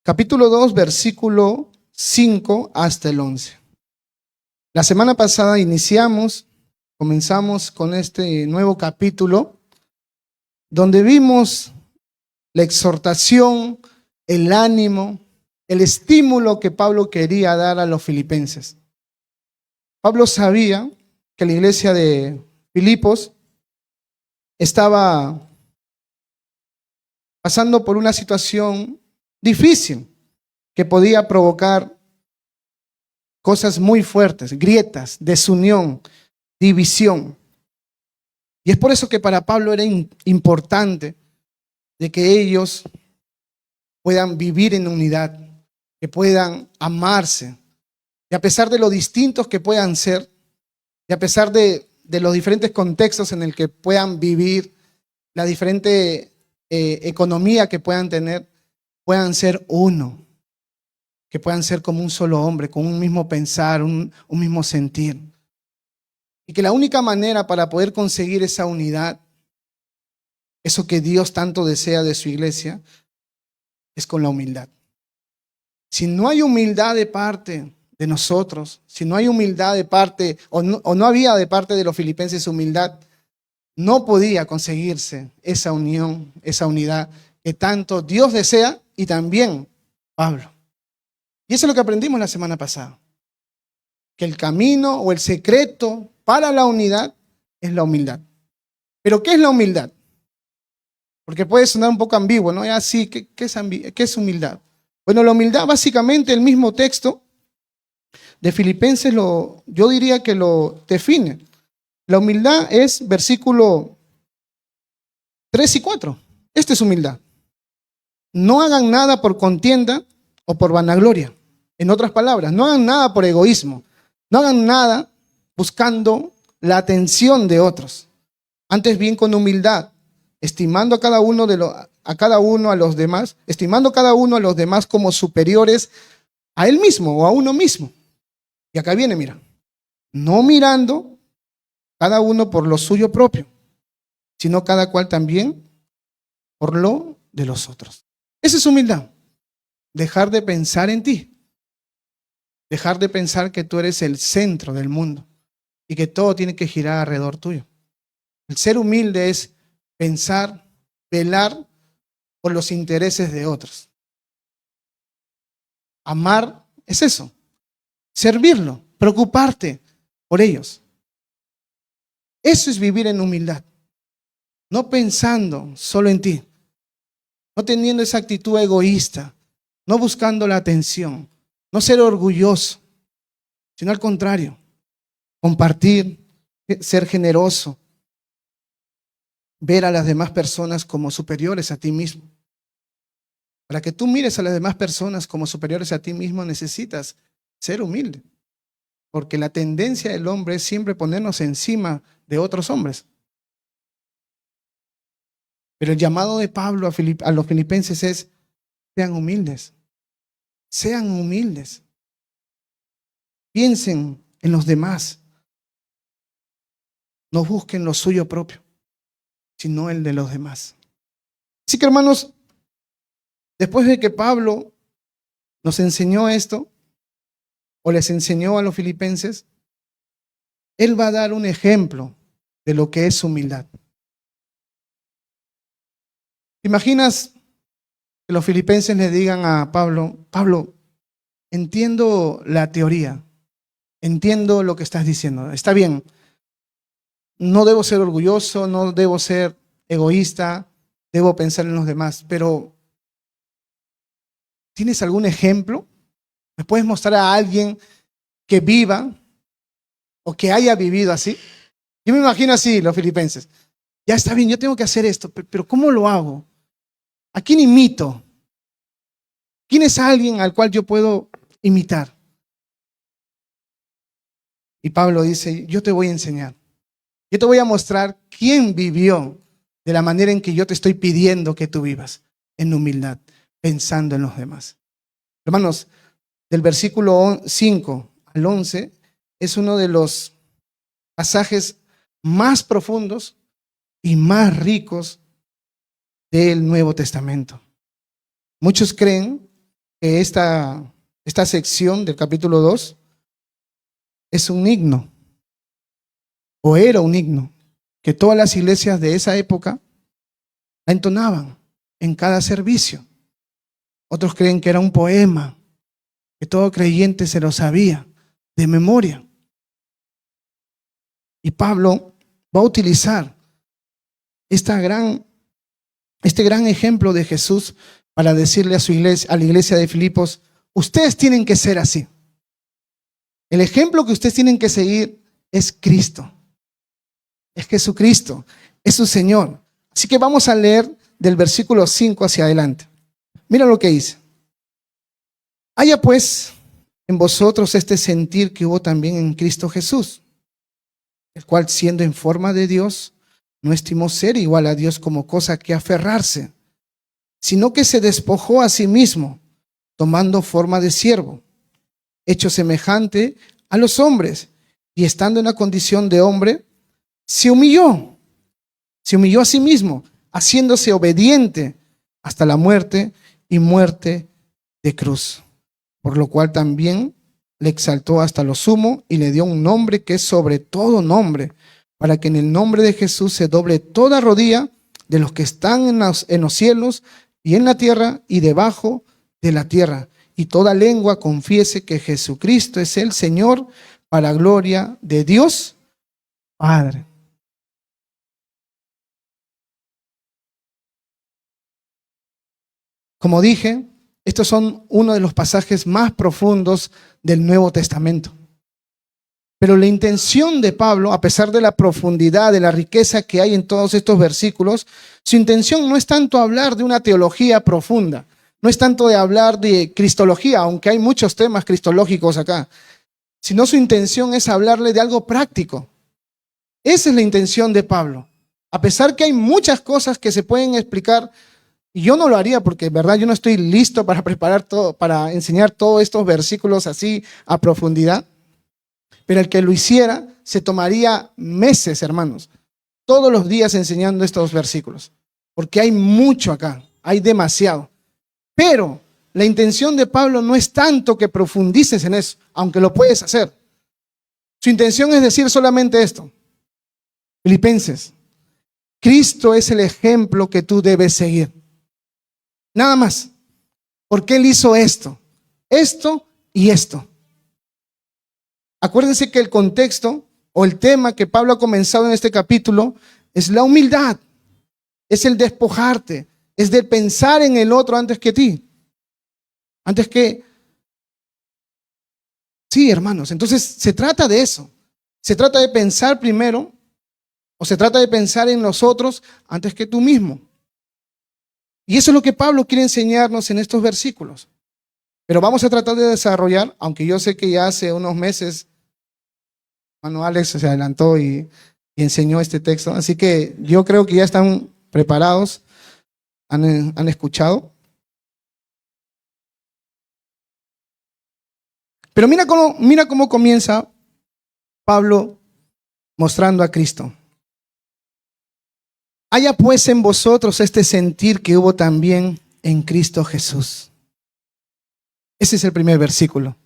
Capítulo 2, versículo 5 hasta el 11. La semana pasada comenzamos con este nuevo capítulo, donde vimos la exhortación, el ánimo, el estímulo que Pablo quería dar a los filipenses. Pablo sabía que la iglesia de Filipos estaba pasando por una situación difícil que podía provocar cosas muy fuertes, grietas, desunión, división. Y es por eso que para Pablo era importante de que ellos puedan vivir en unidad, que puedan amarse, y a pesar de lo distintos que puedan ser, y a pesar de los diferentes contextos en el que puedan vivir, la diferente economía que puedan tener, puedan ser uno, que puedan ser como un solo hombre, con un mismo pensar, un mismo sentir. Y que la única manera para poder conseguir esa unidad, eso que Dios tanto desea de su iglesia, es con la humildad. Si no hay humildad de parte de nosotros, si no hay humildad de parte, o no había de parte de los filipenses humildad, no podía conseguirse esa unión, esa unidad que tanto Dios desea y también Pablo. Y eso es lo que aprendimos la semana pasada, que el camino o el secreto para la unidad es la humildad. ¿Pero qué es la humildad? Porque puede sonar un poco ambiguo, ¿no? Así, ¿qué es humildad? Bueno, la humildad básicamente el mismo texto de Filipenses yo diría que lo define. La humildad es versículo 3 y 4. Esta es humildad. No hagan nada por contienda o por vanagloria. En otras palabras, no hagan nada por egoísmo. No hagan nada buscando la atención de otros. Antes bien con humildad, estimando a cada uno a los demás, estimando cada uno a los demás como superiores a él mismo o a uno mismo. Y acá viene, mira, no mirando cada uno por lo suyo propio, sino cada cual también por lo de los otros. Esa es humildad. Dejar de pensar en ti. Dejar de pensar que tú eres el centro del mundo y que todo tiene que girar alrededor tuyo. El ser humilde es pensar, velar por los intereses de otros. Amar es eso. Servirlo, preocuparte por ellos. Eso es vivir en humildad. No pensando solo en ti. No teniendo esa actitud egoísta. No buscando la atención. No ser orgulloso. Sino al contrario. Compartir, ser generoso. Ver a las demás personas como superiores a ti mismo. Para que tú mires a las demás personas como superiores a ti mismo, necesitas ser humilde. Porque la tendencia del hombre es siempre ponernos encima de otros hombres. Pero el llamado de Pablo a los filipenses es: sean humildes. Sean humildes. Piensen en los demás. No busquen lo suyo propio, sino el de los demás. Así que, hermanos, después de que Pablo nos enseñó esto, o les enseñó a los filipenses, él va a dar un ejemplo de lo que es humildad. ¿Te imaginas que los filipenses le digan a Pablo: Pablo, entiendo la teoría, entiendo lo que estás diciendo, está bien, no debo ser orgulloso, no debo ser egoísta, debo pensar en los demás, pero ¿tienes algún ejemplo? ¿Me puedes mostrar a alguien que viva o que haya vivido así? Yo me imagino así los filipenses. Ya está bien, yo tengo que hacer esto, pero ¿cómo lo hago? ¿A quién imito? ¿Quién es alguien al cual yo puedo imitar? Y Pablo dice: yo te voy a enseñar. Yo te voy a mostrar quién vivió de la manera en que yo te estoy pidiendo que tú vivas, en humildad, pensando en los demás. Hermanos, del versículo 5 al 11 es uno de los pasajes más profundos y más ricos del Nuevo Testamento. Muchos creen que esta sección del capítulo 2 es un himno, o era un himno, que todas las iglesias de esa época la entonaban en cada servicio. Otros creen que era un poema, que todo creyente se lo sabía de memoria. Y Pablo va a utilizar este gran ejemplo de Jesús para decirle a su iglesia, a la iglesia de Filipos: ustedes tienen que ser así. El ejemplo que ustedes tienen que seguir es Cristo. Es Jesucristo, es su Señor. Así que vamos a leer del versículo 5 hacia adelante. Mira lo que dice. Haya pues en vosotros este sentir que hubo también en Cristo Jesús, el cual, siendo en forma de Dios, no estimó ser igual a Dios como cosa que aferrarse, sino que se despojó a sí mismo, tomando forma de siervo, hecho semejante a los hombres, y estando en la condición de hombre, se humilló a sí mismo, haciéndose obediente hasta la muerte y muerte de cruz. Por lo cual también le exaltó hasta lo sumo y le dio un nombre que es sobre todo nombre, para que en el nombre de Jesús se doble toda rodilla de los que están en los cielos y en la tierra y debajo de la tierra, y toda lengua confiese que Jesucristo es el Señor, para gloria de Dios Padre. Como dije, estos son uno de los pasajes más profundos del Nuevo Testamento. Pero la intención de Pablo, a pesar de la profundidad, de la riqueza que hay en todos estos versículos, su intención no es tanto hablar de una teología profunda, no es tanto de hablar de cristología, aunque hay muchos temas cristológicos acá, sino su intención es hablarle de algo práctico. Esa es la intención de Pablo. A pesar que hay muchas cosas que se pueden explicar, y yo no lo haría porque, verdad, yo no estoy listo para preparar todo, para enseñar todos estos versículos así a profundidad. Pero el que lo hiciera se tomaría meses, hermanos, todos los días enseñando estos versículos. Porque hay mucho acá, hay demasiado. Pero la intención de Pablo no es tanto que profundices en eso, aunque lo puedes hacer. Su intención es decir solamente esto. Filipenses, Cristo es el ejemplo que tú debes seguir. Nada más. Porque Él hizo esto y esto. Acuérdense que el contexto o el tema que Pablo ha comenzado en este capítulo es la humildad. Es el despojarte. Es de pensar en el otro antes que ti. Antes que... Sí, hermanos. Entonces se trata de eso. Se trata de pensar primero, o se trata de pensar en los otros antes que tú mismo. Y eso es lo que Pablo quiere enseñarnos en estos versículos. Pero vamos a tratar de desarrollar, aunque yo sé que ya hace unos meses, hermano Alex se adelantó y enseñó este texto. Así que yo creo que ya están preparados, han escuchado. Pero mira cómo comienza Pablo mostrando a Cristo. Haya pues en vosotros este sentir que hubo también en Cristo Jesús. Ese es el primer versículo.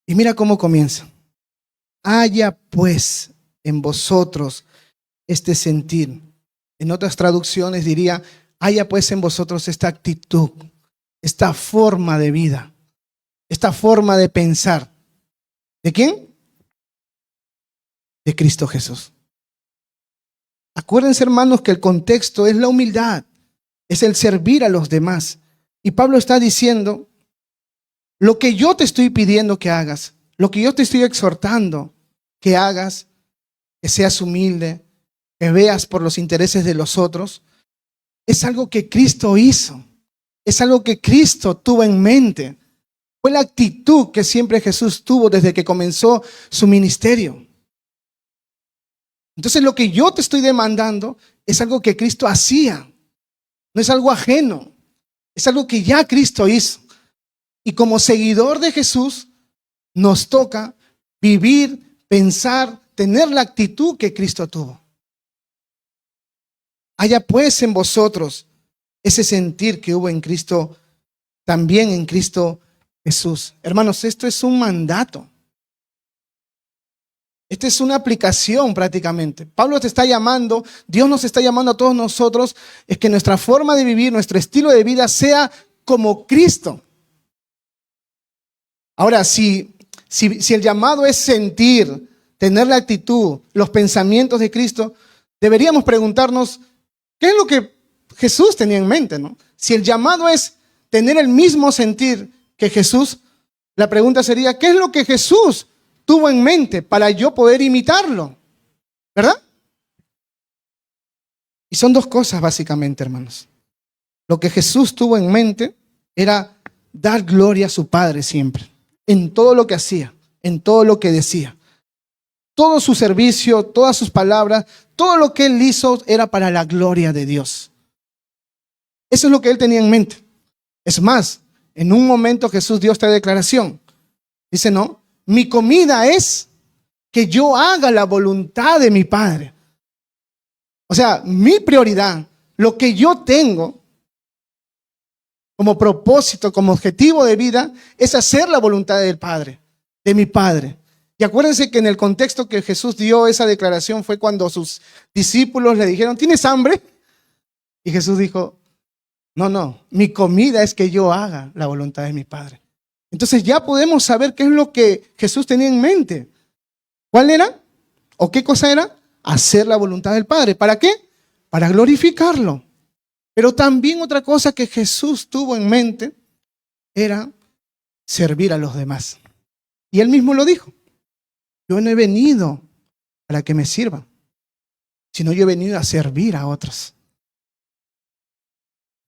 Y mira cómo comienza. Haya pues en vosotros este sentir. En otras traducciones diría, haya pues en vosotros esta actitud, esta forma de vida, esta forma de pensar. ¿De quién? De Cristo Jesús. Acuérdense, hermanos, que el contexto es la humildad, es el servir a los demás. Y Pablo está diciendo, lo que yo te estoy pidiendo que hagas, lo que yo te estoy exhortando que hagas, que seas humilde, que veas por los intereses de los otros, es algo que Cristo hizo, es algo que Cristo tuvo en mente. Fue la actitud que siempre Jesús tuvo desde que comenzó su ministerio. Entonces lo que yo te estoy demandando es algo que Cristo hacía, no es algo ajeno, es algo que ya Cristo hizo. Y como seguidor de Jesús, nos toca vivir, pensar, tener la actitud que Cristo tuvo. Haya pues en vosotros ese sentir que hubo en Cristo también en Cristo Jesús. Hermanos, esto es un mandato. Esta es una aplicación prácticamente. Pablo te está llamando, Dios nos está llamando a todos nosotros, es que nuestra forma de vivir, nuestro estilo de vida sea como Cristo. Ahora, si el llamado es sentir, tener la actitud, los pensamientos de Cristo, deberíamos preguntarnos, ¿qué es lo que Jesús tenía en mente, ¿no? Si el llamado es tener el mismo sentir que Jesús, la pregunta sería, ¿qué es lo que Jesús tuvo en mente para yo poder imitarlo? ¿Verdad? Y son dos cosas básicamente, hermanos. Lo que Jesús tuvo en mente era dar gloria a su Padre siempre, en todo lo que hacía, en todo lo que decía. Todo su servicio, todas sus palabras, todo lo que él hizo era para la gloria de Dios. Eso es lo que él tenía en mente. Es más, en un momento Jesús dio esta declaración. Dice, no, mi comida es que yo haga la voluntad de mi Padre. O sea, mi prioridad, lo que yo tengo como propósito, como objetivo de vida, es hacer la voluntad del Padre, de mi Padre. Y acuérdense que en el contexto que Jesús dio esa declaración fue cuando sus discípulos le dijeron, ¿tienes hambre? Y Jesús dijo, no, mi comida es que yo haga la voluntad de mi Padre. Entonces ya podemos saber qué es lo que Jesús tenía en mente. ¿Cuál era? ¿O qué cosa era? Hacer la voluntad del Padre. ¿Para qué? Para glorificarlo. Pero también otra cosa que Jesús tuvo en mente era servir a los demás. Y él mismo lo dijo. Yo no he venido para que me sirvan, sino yo he venido a servir a otros.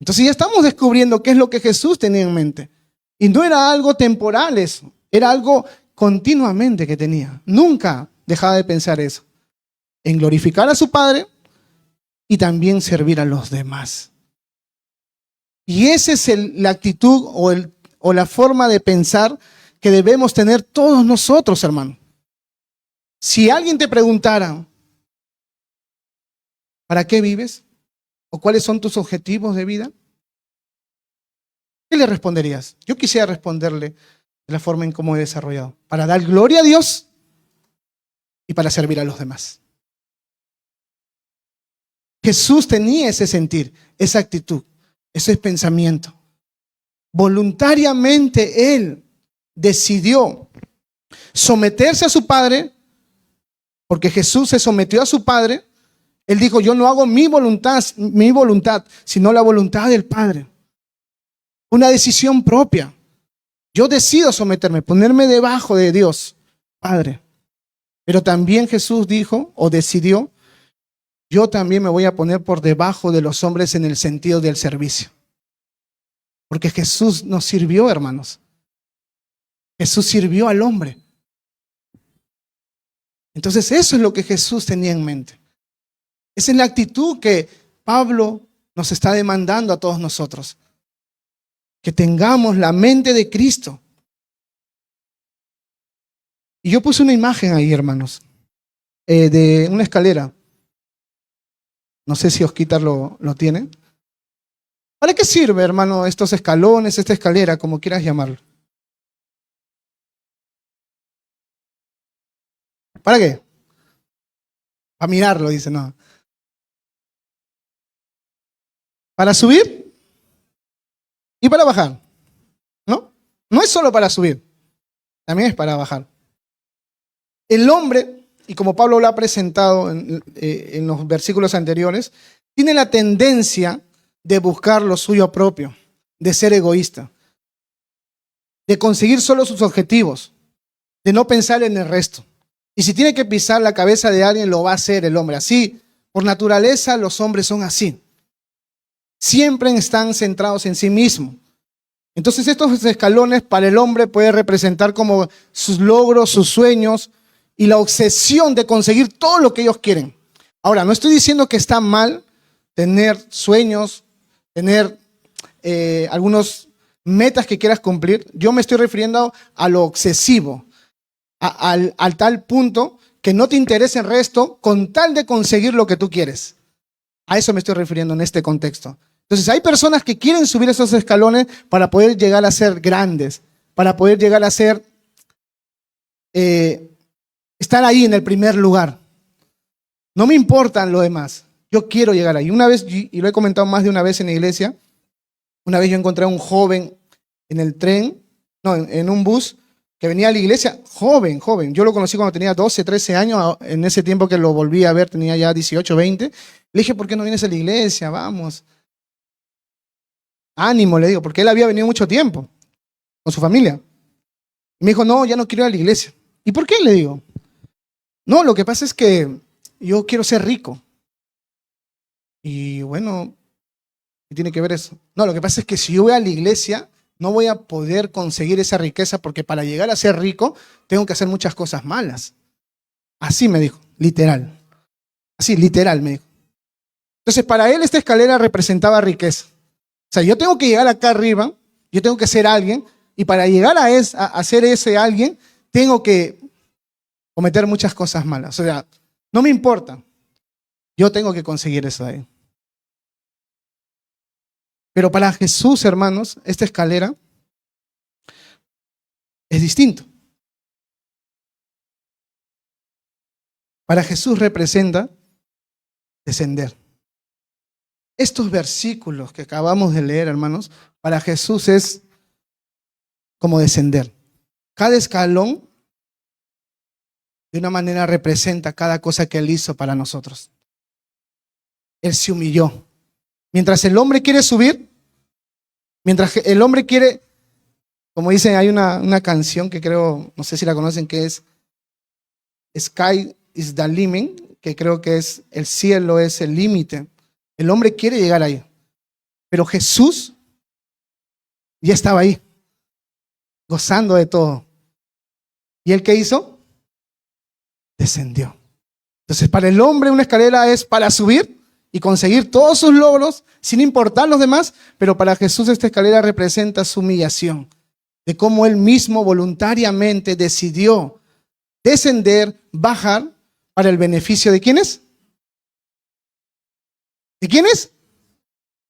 Entonces ya estamos descubriendo qué es lo que Jesús tenía en mente. Y no era algo temporal eso, era algo continuamente que tenía. Nunca dejaba de pensar eso. En glorificar a su Padre y también servir a los demás. Y esa es la actitud o la forma de pensar que debemos tener todos nosotros, hermano. Si alguien te preguntara, ¿para qué vives? ¿O cuáles son tus objetivos de vida? ¿Qué le responderías? Yo quisiera responderle de la forma en cómo he desarrollado. Para dar gloria a Dios y para servir a los demás. Jesús tenía ese sentir, esa actitud, ese pensamiento. Voluntariamente Él decidió someterse a su Padre, porque Jesús se sometió a su Padre. Él dijo, yo no hago mi voluntad, sino la voluntad del Padre. Una decisión propia. Yo decido someterme, ponerme debajo de Dios, Padre. Pero también Jesús dijo o decidió, yo también me voy a poner por debajo de los hombres en el sentido del servicio. Porque Jesús nos sirvió, hermanos. Jesús sirvió al hombre. Entonces eso es lo que Jesús tenía en mente. Esa es la actitud que Pablo nos está demandando a todos nosotros. Que tengamos la mente de Cristo. Y yo puse una imagen ahí, hermanos, de una escalera. No sé si Osquitar lo tiene. ¿Para qué sirve, hermano, estos escalones, esta escalera, como quieras llamarlo? ¿Para qué? Para mirarlo, dice, no. ¿Para subir? Y para bajar, ¿no? No es solo para subir, también es para bajar. El hombre, y como Pablo lo ha presentado en los versículos anteriores, tiene la tendencia de buscar lo suyo propio, de ser egoísta, de conseguir solo sus objetivos, de no pensar en el resto. Y si tiene que pisar la cabeza de alguien, lo va a hacer el hombre. Así, por naturaleza, los hombres son así. Siempre están centrados en sí mismos. Entonces estos escalones para el hombre pueden representar como sus logros, sus sueños y la obsesión de conseguir todo lo que ellos quieren. Ahora, no estoy diciendo que está mal tener sueños, tener algunas metas que quieras cumplir. Yo me estoy refiriendo a lo obsesivo, al tal punto que no te interesa el resto con tal de conseguir lo que tú quieres. A eso me estoy refiriendo en este contexto. Entonces hay personas que quieren subir esos escalones para poder llegar a ser grandes, para poder llegar a ser, estar ahí en el primer lugar. No me importan lo demás, yo quiero llegar ahí. Una vez, y lo he comentado más de una vez en la iglesia, una vez yo encontré a un joven en el tren, no, en un bus, que venía a la iglesia, joven. Yo lo conocí cuando tenía 12, 13 años, en ese tiempo que lo volví a ver tenía ya 18, 20. Le dije, ¿por qué no vienes a la iglesia? Vamos. Ánimo, le digo, porque él había venido mucho tiempo con su familia. Y me dijo, no, ya no quiero ir a la iglesia. ¿Y por qué? Le digo, no, lo que pasa es que yo quiero ser rico. Y bueno, ¿qué tiene que ver eso? No, lo que pasa es que si yo voy a la iglesia, no voy a poder conseguir esa riqueza porque para llegar a ser rico tengo que hacer muchas cosas malas. Así me dijo, literal. Así, literal me dijo. Entonces, para él esta escalera representaba riqueza. O sea, yo tengo que llegar acá arriba, yo tengo que ser alguien, y para llegar a ser ese alguien, tengo que cometer muchas cosas malas. O sea, no me importa. Yo tengo que conseguir eso de ahí. Pero para Jesús, hermanos, esta escalera es distinto. Para Jesús representa descender. Estos versículos que acabamos de leer, hermanos, para Jesús es como descender. Cada escalón de una manera representa cada cosa que Él hizo para nosotros. Él se humilló. Mientras el hombre quiere subir, mientras el hombre quiere, como dicen, hay una canción que creo, no sé si la conocen, que es Sky is the limit, que creo que es el cielo es el límite. El hombre quiere llegar ahí. Pero Jesús ya estaba ahí, gozando de todo. ¿Y él qué hizo? Descendió. Entonces, para el hombre una escalera es para subir y conseguir todos sus logros sin importar los demás, pero para Jesús esta escalera representa su humillación, de cómo él mismo voluntariamente decidió descender, bajar, para el beneficio ¿de quiénes? ¿De quiénes?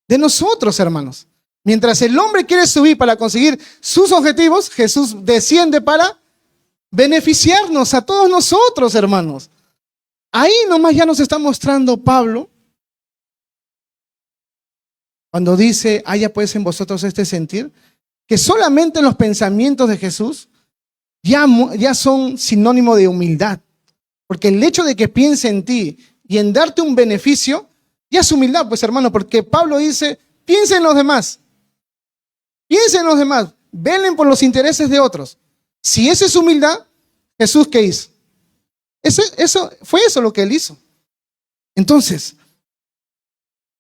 De nosotros, hermanos. Mientras el hombre quiere subir para conseguir sus objetivos, Jesús desciende para beneficiarnos a todos nosotros, hermanos. Ahí nomás ya nos está mostrando Pablo cuando dice, haya pues en vosotros este sentir, que solamente los pensamientos de Jesús ya son sinónimo de humildad. Porque el hecho de que piense en ti y en darte un beneficio, ya es humildad, pues hermano, porque Pablo dice, piensa en los demás. Piensa en los demás. Velen por los intereses de otros. Si eso es humildad, Jesús, ¿qué hizo? Fue eso lo que él hizo. Entonces,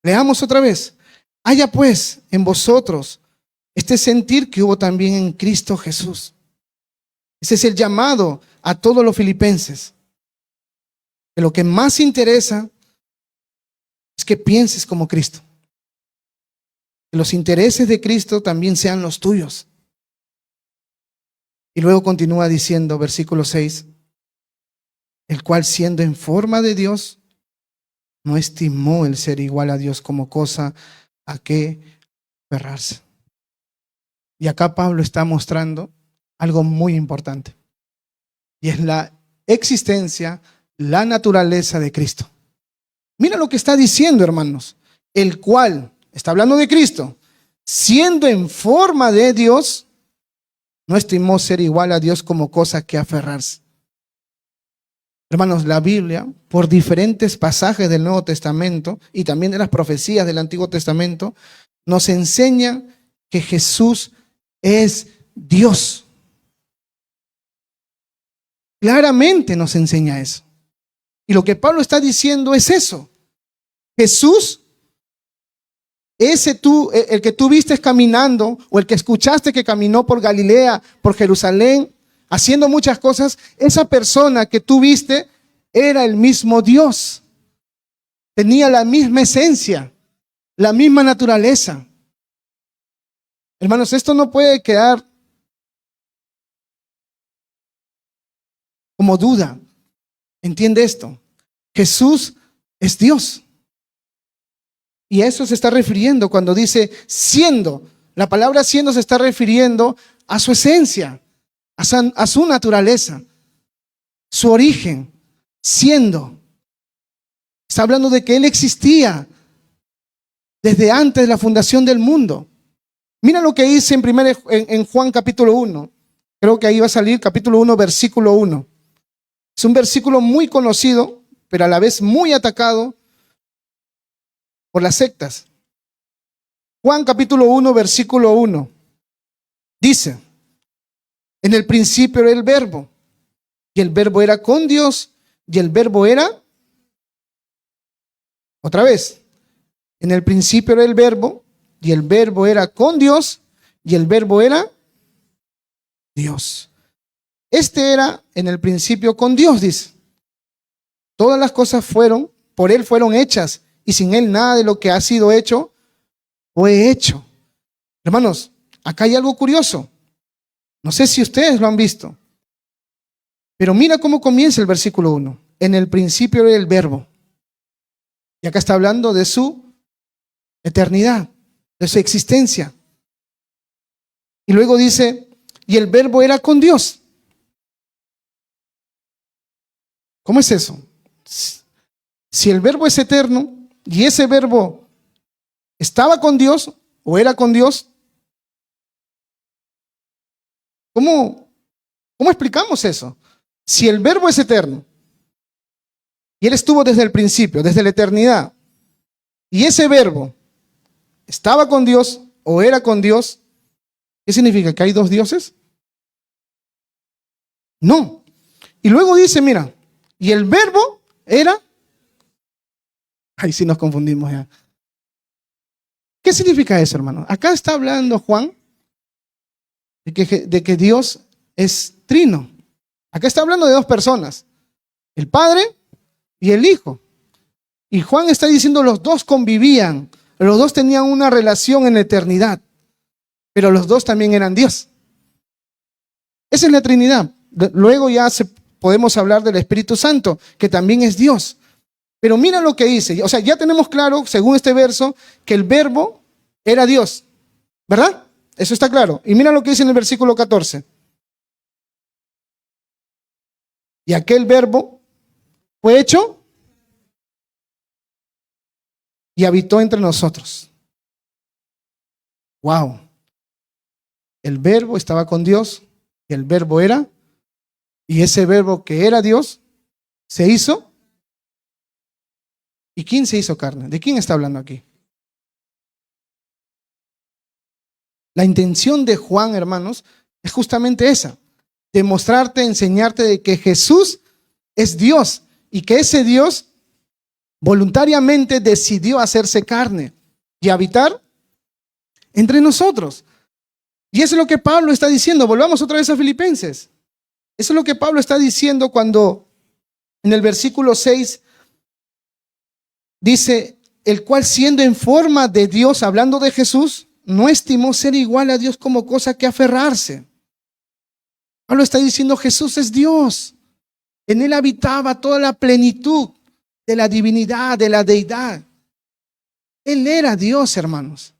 leamos otra vez. Haya pues en vosotros este sentir que hubo también en Cristo Jesús. Ese es el llamado a todos los filipenses. Que lo que más interesa es que pienses como Cristo. Que los intereses de Cristo también sean los tuyos. Y luego continúa diciendo, versículo 6, el cual siendo en forma de Dios, no estimó el ser igual a Dios como cosa a que aferrarse. Y acá Pablo está mostrando algo muy importante. Y es la existencia, la naturaleza de Cristo. Mira lo que está diciendo, hermanos. El cual, está hablando de Cristo, siendo en forma de Dios, no estimó ser igual a Dios como cosa que aferrarse. Hermanos, la Biblia, por diferentes pasajes del Nuevo Testamento y también de las profecías del Antiguo Testamento, nos enseña que Jesús es Dios. Claramente nos enseña eso. Y lo que Pablo está diciendo es eso. Jesús, el que tú viste caminando, o el que escuchaste que caminó por Galilea, por Jerusalén, haciendo muchas cosas, esa persona que tú viste era el mismo Dios. Tenía la misma esencia, la misma naturaleza. Hermanos, esto no puede quedar como duda. Entiende esto. Jesús es Dios. Y a eso se está refiriendo cuando dice siendo. La palabra siendo se está refiriendo a su esencia, a su naturaleza, su origen, siendo. Está hablando de que Él existía desde antes de la fundación del mundo. Mira lo que dice en Juan capítulo 1. Creo que ahí va a salir capítulo 1, versículo 1. Es un versículo muy conocido, pero a la vez muy atacado por las sectas. Juan capítulo 1, versículo 1. Dice, en el principio era el verbo, y el verbo era con Dios, y el verbo era, otra vez, en el principio era el verbo, y el verbo era con Dios, y el verbo era Dios. Este era en el principio con Dios, dice. Todas las cosas por Él fueron hechas, y sin Él nada de lo que ha sido hecho fue hecho. Hermanos, acá hay algo curioso. No sé si ustedes lo han visto, pero mira cómo comienza el versículo 1. En el principio era el verbo. Y acá está hablando de su eternidad, de su existencia. Y luego dice, y el verbo era con Dios. ¿Cómo es eso? Si el verbo es eterno y ese verbo estaba con Dios o era con Dios, ¿cómo explicamos eso? Si el verbo es eterno y Él estuvo desde el principio, desde la eternidad, y ese verbo estaba con Dios o era con Dios, ¿qué significa? ¿Que hay dos dioses? No. Y luego dice, mira, y el verbo era, ahí sí nos confundimos ya. ¿Qué significa eso, hermano? Acá está hablando Juan de que Dios es trino. Acá está hablando de dos personas, el Padre y el Hijo. Y Juan está diciendo los dos convivían, los dos tenían una relación en la eternidad, pero los dos también eran Dios. Esa es la Trinidad. Luego ya podemos hablar del Espíritu Santo, que también es Dios. Pero mira lo que dice. O sea, ya tenemos claro, según este verso, que el verbo era Dios. ¿Verdad? Eso está claro. Y mira lo que dice en el versículo 14. Y aquel verbo fue hecho y habitó entre nosotros. Wow. El verbo estaba con Dios y el verbo era, y ese verbo que era Dios se hizo. ¿Y quién se hizo carne? ¿De quién está hablando aquí? La intención de Juan, hermanos, es justamente esa: demostrarte, enseñarte de que Jesús es Dios y que ese Dios voluntariamente decidió hacerse carne y habitar entre nosotros. Y eso es lo que Pablo está diciendo. Volvamos otra vez a Filipenses. Eso es lo que Pablo está diciendo cuando en el versículo 6 dice, el cual siendo en forma de Dios, hablando de Jesús, no estimó ser igual a Dios como cosa que aferrarse. Pablo está diciendo, Jesús es Dios. En Él habitaba toda la plenitud de la divinidad, de la deidad. Él era Dios, hermanos.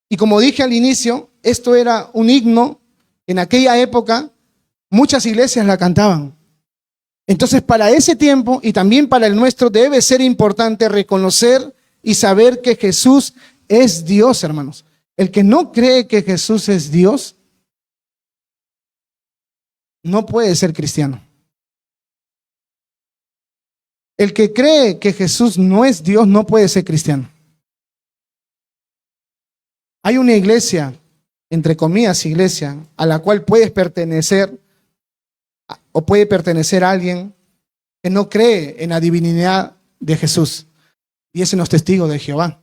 Y como dije al inicio, esto era un himno. En aquella época, muchas iglesias la cantaban. Entonces, para ese tiempo y también para el nuestro, debe ser importante reconocer y saber que Jesús es Dios, hermanos. El que no cree que Jesús es Dios, no puede ser cristiano. El que cree que Jesús no es Dios, no puede ser cristiano. Hay una iglesia, entre comillas iglesia, a la cual puedes pertenecer o puede pertenecer a alguien que no cree en la divinidad de Jesús. Y ese no es testigo de Jehová.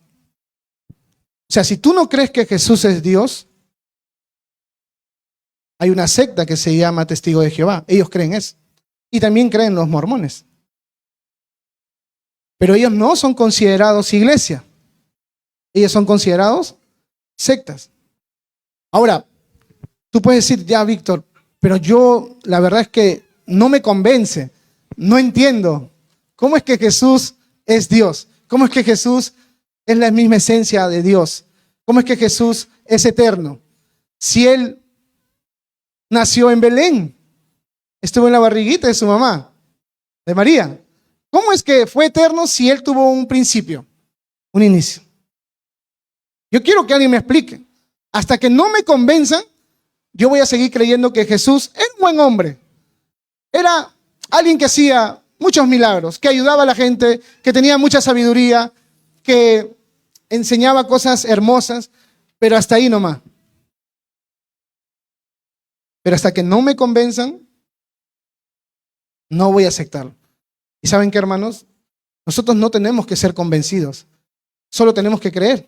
O sea, si tú no crees que Jesús es Dios, hay una secta que se llama Testigo de Jehová. Ellos creen eso. Y también creen los mormones. Pero ellos no son considerados iglesia. Ellos son considerados sectas. Ahora, tú puedes decir, ya, Víctor, pero yo la verdad es que no me convence. No entiendo. ¿Cómo es que Jesús es Dios? ¿Cómo es que Jesús es la misma esencia de Dios? ¿Cómo es que Jesús es eterno? Si Él nació en Belén, estuvo en la barriguita de su mamá, de María. ¿Cómo es que fue eterno si Él tuvo un principio, un inicio? Yo quiero que alguien me explique. Hasta que no me convenza, yo voy a seguir creyendo que Jesús era un buen hombre. Era alguien que hacía muchos milagros, que ayudaba a la gente, que tenía mucha sabiduría, que enseñaba cosas hermosas, pero hasta ahí nomás. Pero hasta que no me convenzan, no voy a aceptarlo. ¿Y saben qué, hermanos? Nosotros no tenemos que ser convencidos, solo tenemos que creer.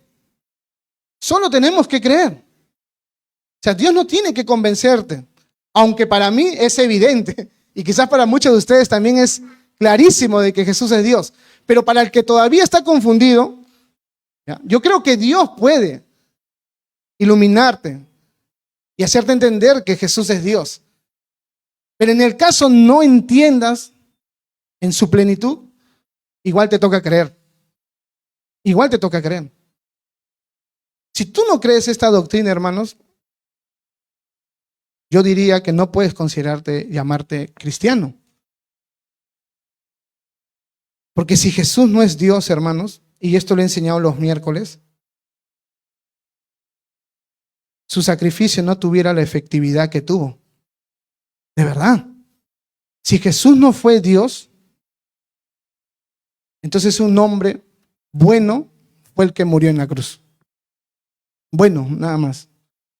Solo tenemos que creer. O sea, Dios no tiene que convencerte, aunque para mí es evidente, y quizás para muchos de ustedes también es clarísimo de que Jesús es Dios. Pero para el que todavía está confundido, ¿ya? Yo creo que Dios puede iluminarte y hacerte entender que Jesús es Dios. Pero en el caso no entiendas en su plenitud, igual te toca creer. Igual te toca creer. Si tú no crees esta doctrina, hermanos, yo diría que no puedes llamarte cristiano. Porque si Jesús no es Dios, hermanos, y esto lo he enseñado los miércoles, su sacrificio no tuviera la efectividad que tuvo. De verdad. Si Jesús no fue Dios, entonces un hombre bueno fue el que murió en la cruz. Bueno, nada más.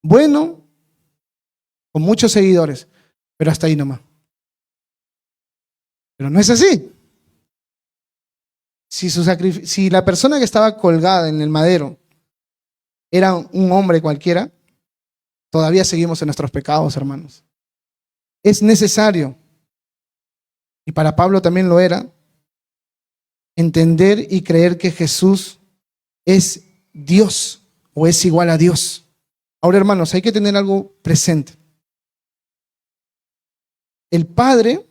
Bueno, con muchos seguidores, pero hasta ahí nomás. Pero no es así. Si la persona que estaba colgada en el madero era un hombre cualquiera, todavía seguimos en nuestros pecados, hermanos. Es necesario, y para Pablo también lo era, entender y creer que Jesús es Dios o es igual a Dios. Ahora, hermanos, hay que tener algo presente. El Padre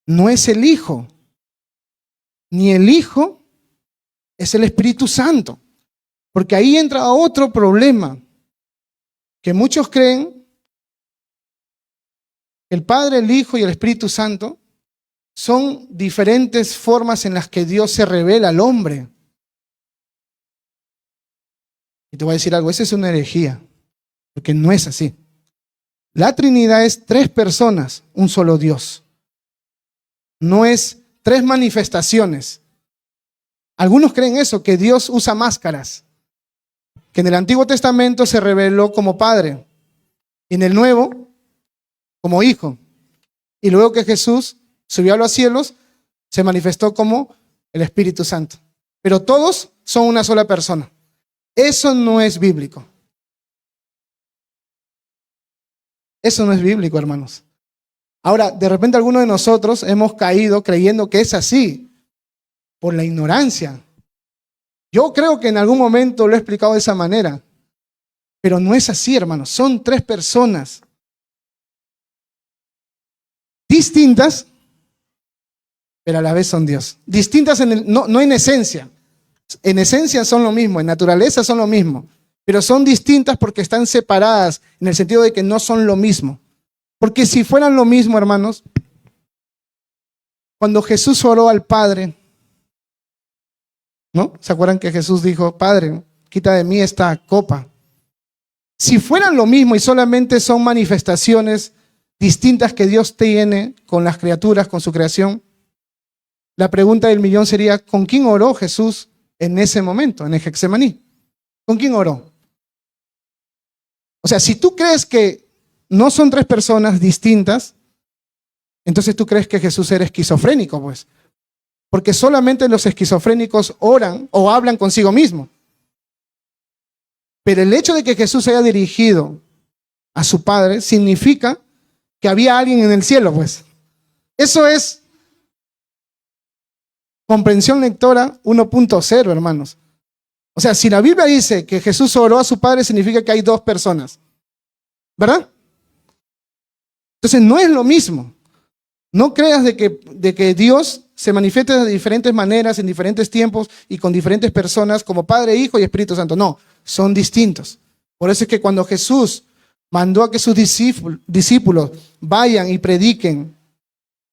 no es el Hijo, ni el Hijo es el Espíritu Santo. Porque ahí entra otro problema, que muchos creen que el Padre, el Hijo y el Espíritu Santo son diferentes formas en las que Dios se revela al hombre. Y te voy a decir algo, esa es una herejía, porque no es así. La Trinidad es 3 personas, un solo Dios. No es 3 manifestaciones. Algunos creen eso, que Dios usa máscaras, que en el Antiguo Testamento se reveló como Padre, y en el Nuevo como Hijo. Y luego que Jesús subió a los cielos, se manifestó como el Espíritu Santo. Pero todos son una sola persona. Eso no es bíblico. Eso no es bíblico, hermanos. Ahora, de repente algunos de nosotros hemos caído creyendo que es así, por la ignorancia. Yo creo que en algún momento lo he explicado de esa manera, pero no es así, hermanos. Son 3 personas distintas, pero a la vez son Dios. Distintas no en esencia. En esencia son lo mismo, en naturaleza son lo mismo, pero son distintas porque están separadas en el sentido de que no son lo mismo. Porque si fueran lo mismo, hermanos, cuando Jesús oró al Padre, ¿no? ¿Se acuerdan que Jesús dijo, Padre, quita de mí esta copa? Si fueran lo mismo y solamente son manifestaciones distintas que Dios tiene con las criaturas, con su creación, la pregunta del millón sería, ¿con quién oró Jesús en ese momento, en el Getsemaní? ¿Con quién oró? O sea, si tú crees que no son 3 personas distintas, entonces tú crees que Jesús era esquizofrénico, pues. Porque solamente los esquizofrénicos oran o hablan consigo mismo. Pero el hecho de que Jesús haya dirigido a su Padre significa que había alguien en el cielo, pues. Eso es comprensión lectora 1.0, hermanos. O sea, si la Biblia dice que Jesús oró a su Padre, significa que hay 2 personas. ¿Verdad? Entonces no es lo mismo. No creas de que Dios se manifiesta de diferentes maneras, en diferentes tiempos y con diferentes personas como Padre, Hijo y Espíritu Santo. No, son distintos. Por eso es que cuando Jesús mandó a que sus discípulos vayan y prediquen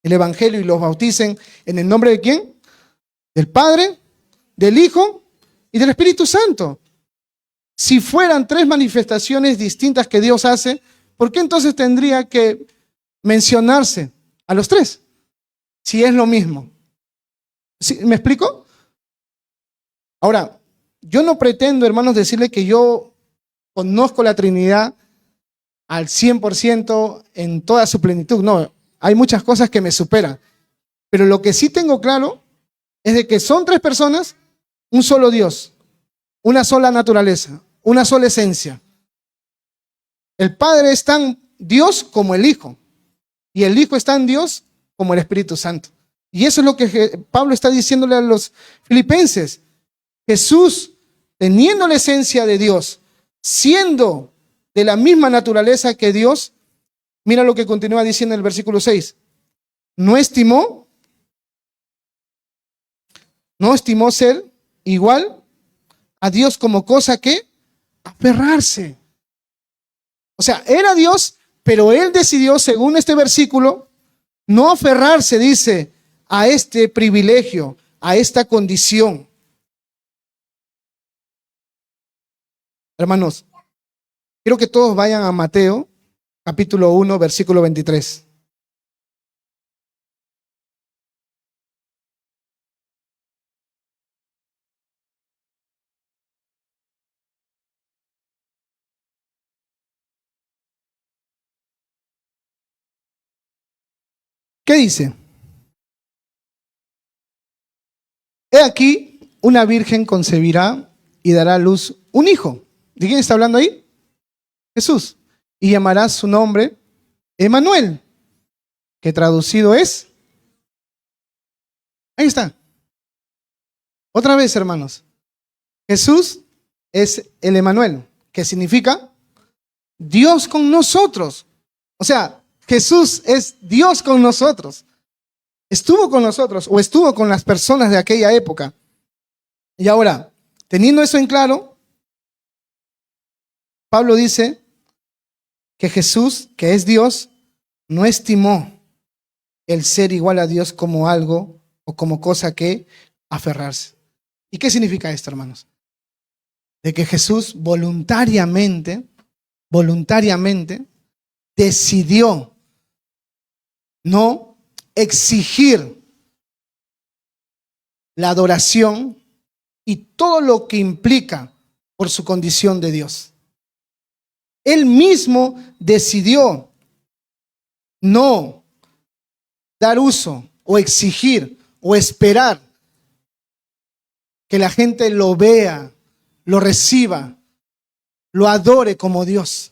el Evangelio y los bauticen, ¿en el nombre de quién? Del Padre, del Hijo y del Espíritu Santo. Si fueran tres manifestaciones distintas que Dios hace, ¿por qué entonces tendría que mencionarse a los tres? Si es lo mismo. ¿Sí? ¿Me explico? Ahora, yo no pretendo, hermanos, decirle que yo conozco la Trinidad al 100% en toda su plenitud. No, hay muchas cosas que me superan. Pero lo que sí tengo claro es de que son tres personas, un solo Dios, una sola naturaleza, una sola esencia. El Padre es tan Dios como el Hijo. Y el Hijo es tan Dios como el Espíritu Santo. Y eso es lo que Pablo está diciéndole a los filipenses. Jesús, teniendo la esencia de Dios, siendo de la misma naturaleza que Dios, mira lo que continúa diciendo en el versículo 6. No estimó ser igual a Dios como cosa que aferrarse. O sea, era Dios, pero él decidió, según este versículo, no aferrarse, dice, a este privilegio, a esta condición. Hermanos, quiero que todos vayan a Mateo, capítulo 1, versículo 23. ¿Qué dice? He aquí, una virgen concebirá y dará a luz un hijo. ¿De quién está hablando ahí? Jesús. Y llamará su nombre Emmanuel, que traducido es. Ahí está. Otra vez, hermanos. Jesús es el Emmanuel, que significa Dios con nosotros. O sea, Jesús es Dios con nosotros. Estuvo con nosotros o estuvo con las personas de aquella época. Y ahora, teniendo eso en claro, Pablo dice que Jesús, que es Dios, no estimó el ser igual a Dios como algo o como cosa que aferrarse. ¿Y qué significa esto, hermanos? De que Jesús voluntariamente decidió no exigir la adoración y todo lo que implica por su condición de Dios. Él mismo decidió no dar uso o exigir o esperar que la gente lo vea, lo reciba, lo adore como Dios.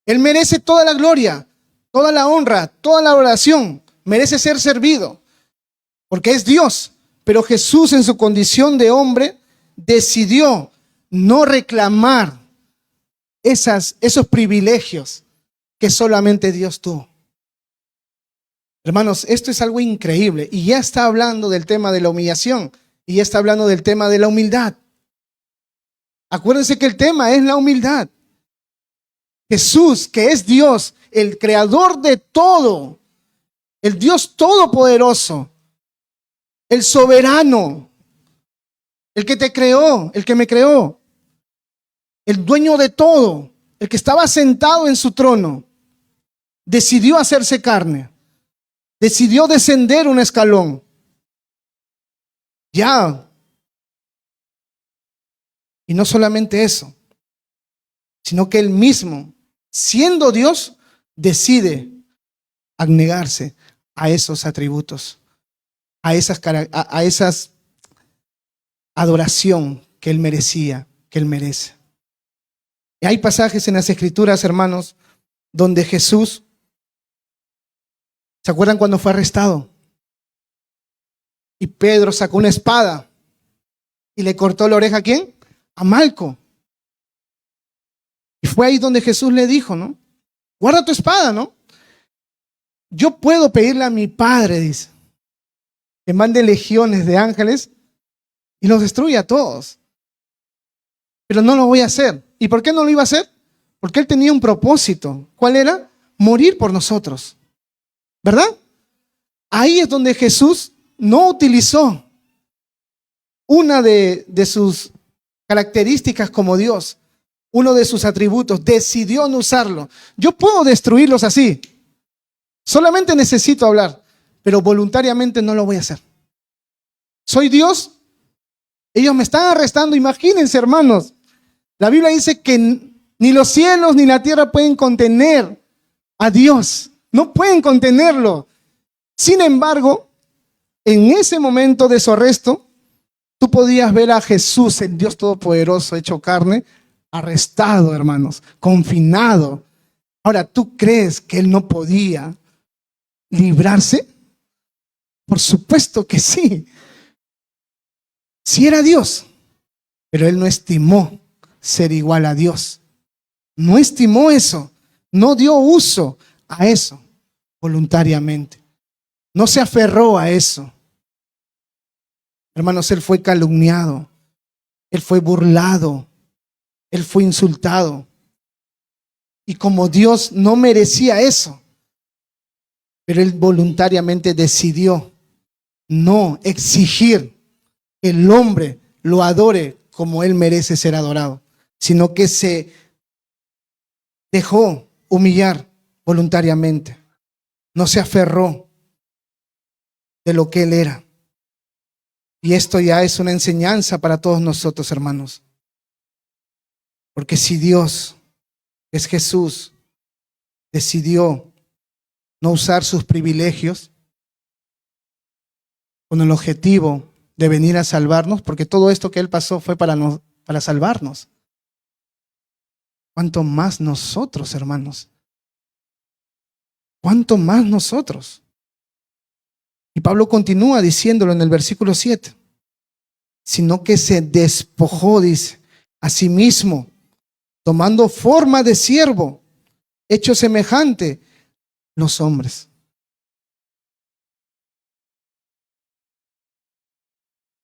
Él merece toda la gloria, toda la honra, toda la adoración. Merece ser servido, porque es Dios. Pero Jesús, en su condición de hombre, decidió no reclamar esos privilegios que solamente Dios tuvo. Hermanos, esto es algo increíble. Y ya está hablando del tema de la humillación. Y ya está hablando del tema de la humildad. Acuérdense que el tema es la humildad. Jesús, que es Dios, el creador de todo, el Dios todopoderoso, el soberano, el que te creó, el que me creó, el dueño de todo, el que estaba sentado en su trono, decidió hacerse carne, decidió descender un escalón. Ya. Y no solamente eso, sino que él mismo, siendo Dios, decide abnegarse a esos atributos, a esas adoración que él merecía, que él merece. Y hay pasajes en las Escrituras, hermanos, donde Jesús, ¿se acuerdan cuando fue arrestado? Y Pedro sacó una espada y le cortó la oreja ¿a quién? A Malco. Y fue ahí donde Jesús le dijo, ¿no? Guarda tu espada, ¿no? Yo puedo pedirle a mi Padre, dice, que mande legiones de ángeles y los destruya a todos. Pero no lo voy a hacer. ¿Y por qué no lo iba a hacer? Porque Él tenía un propósito. ¿Cuál era? Morir por nosotros. ¿Verdad? Ahí es donde Jesús no utilizó una de sus características como Dios, uno de sus atributos, decidió no usarlo. Yo puedo destruirlos así. Solamente necesito hablar, pero voluntariamente no lo voy a hacer. Soy Dios. Ellos me están arrestando. Imagínense, hermanos. La Biblia dice que ni los cielos ni la tierra pueden contener a Dios. No pueden contenerlo. Sin embargo, en ese momento de su arresto, tú podías ver a Jesús, el Dios Todopoderoso, hecho carne, arrestado, hermanos, confinado. Ahora, ¿tú crees que Él no podía librarse? Por supuesto que sí. Sí era Dios, pero Él no estimó ser igual a Dios. No estimó eso. No dio uso a eso voluntariamente. No se aferró a eso. Hermanos, Él fue calumniado. Él fue burlado. Él fue insultado. Y como Dios no merecía eso, pero Él voluntariamente decidió no exigir que el hombre lo adore como Él merece ser adorado, sino que se dejó humillar voluntariamente. No se aferró de lo que Él era. Y esto ya es una enseñanza para todos nosotros, hermanos. Porque si Dios, que es Jesús, decidió no usar sus privilegios con el objetivo de venir a salvarnos, porque todo esto que Él pasó fue para salvarnos. ¿Cuánto más nosotros, hermanos? ¿Cuánto más nosotros? Y Pablo continúa diciéndolo en el versículo 7. Sino que se despojó, dice, a sí mismo, tomando forma de siervo, hecho semejante a los hombres.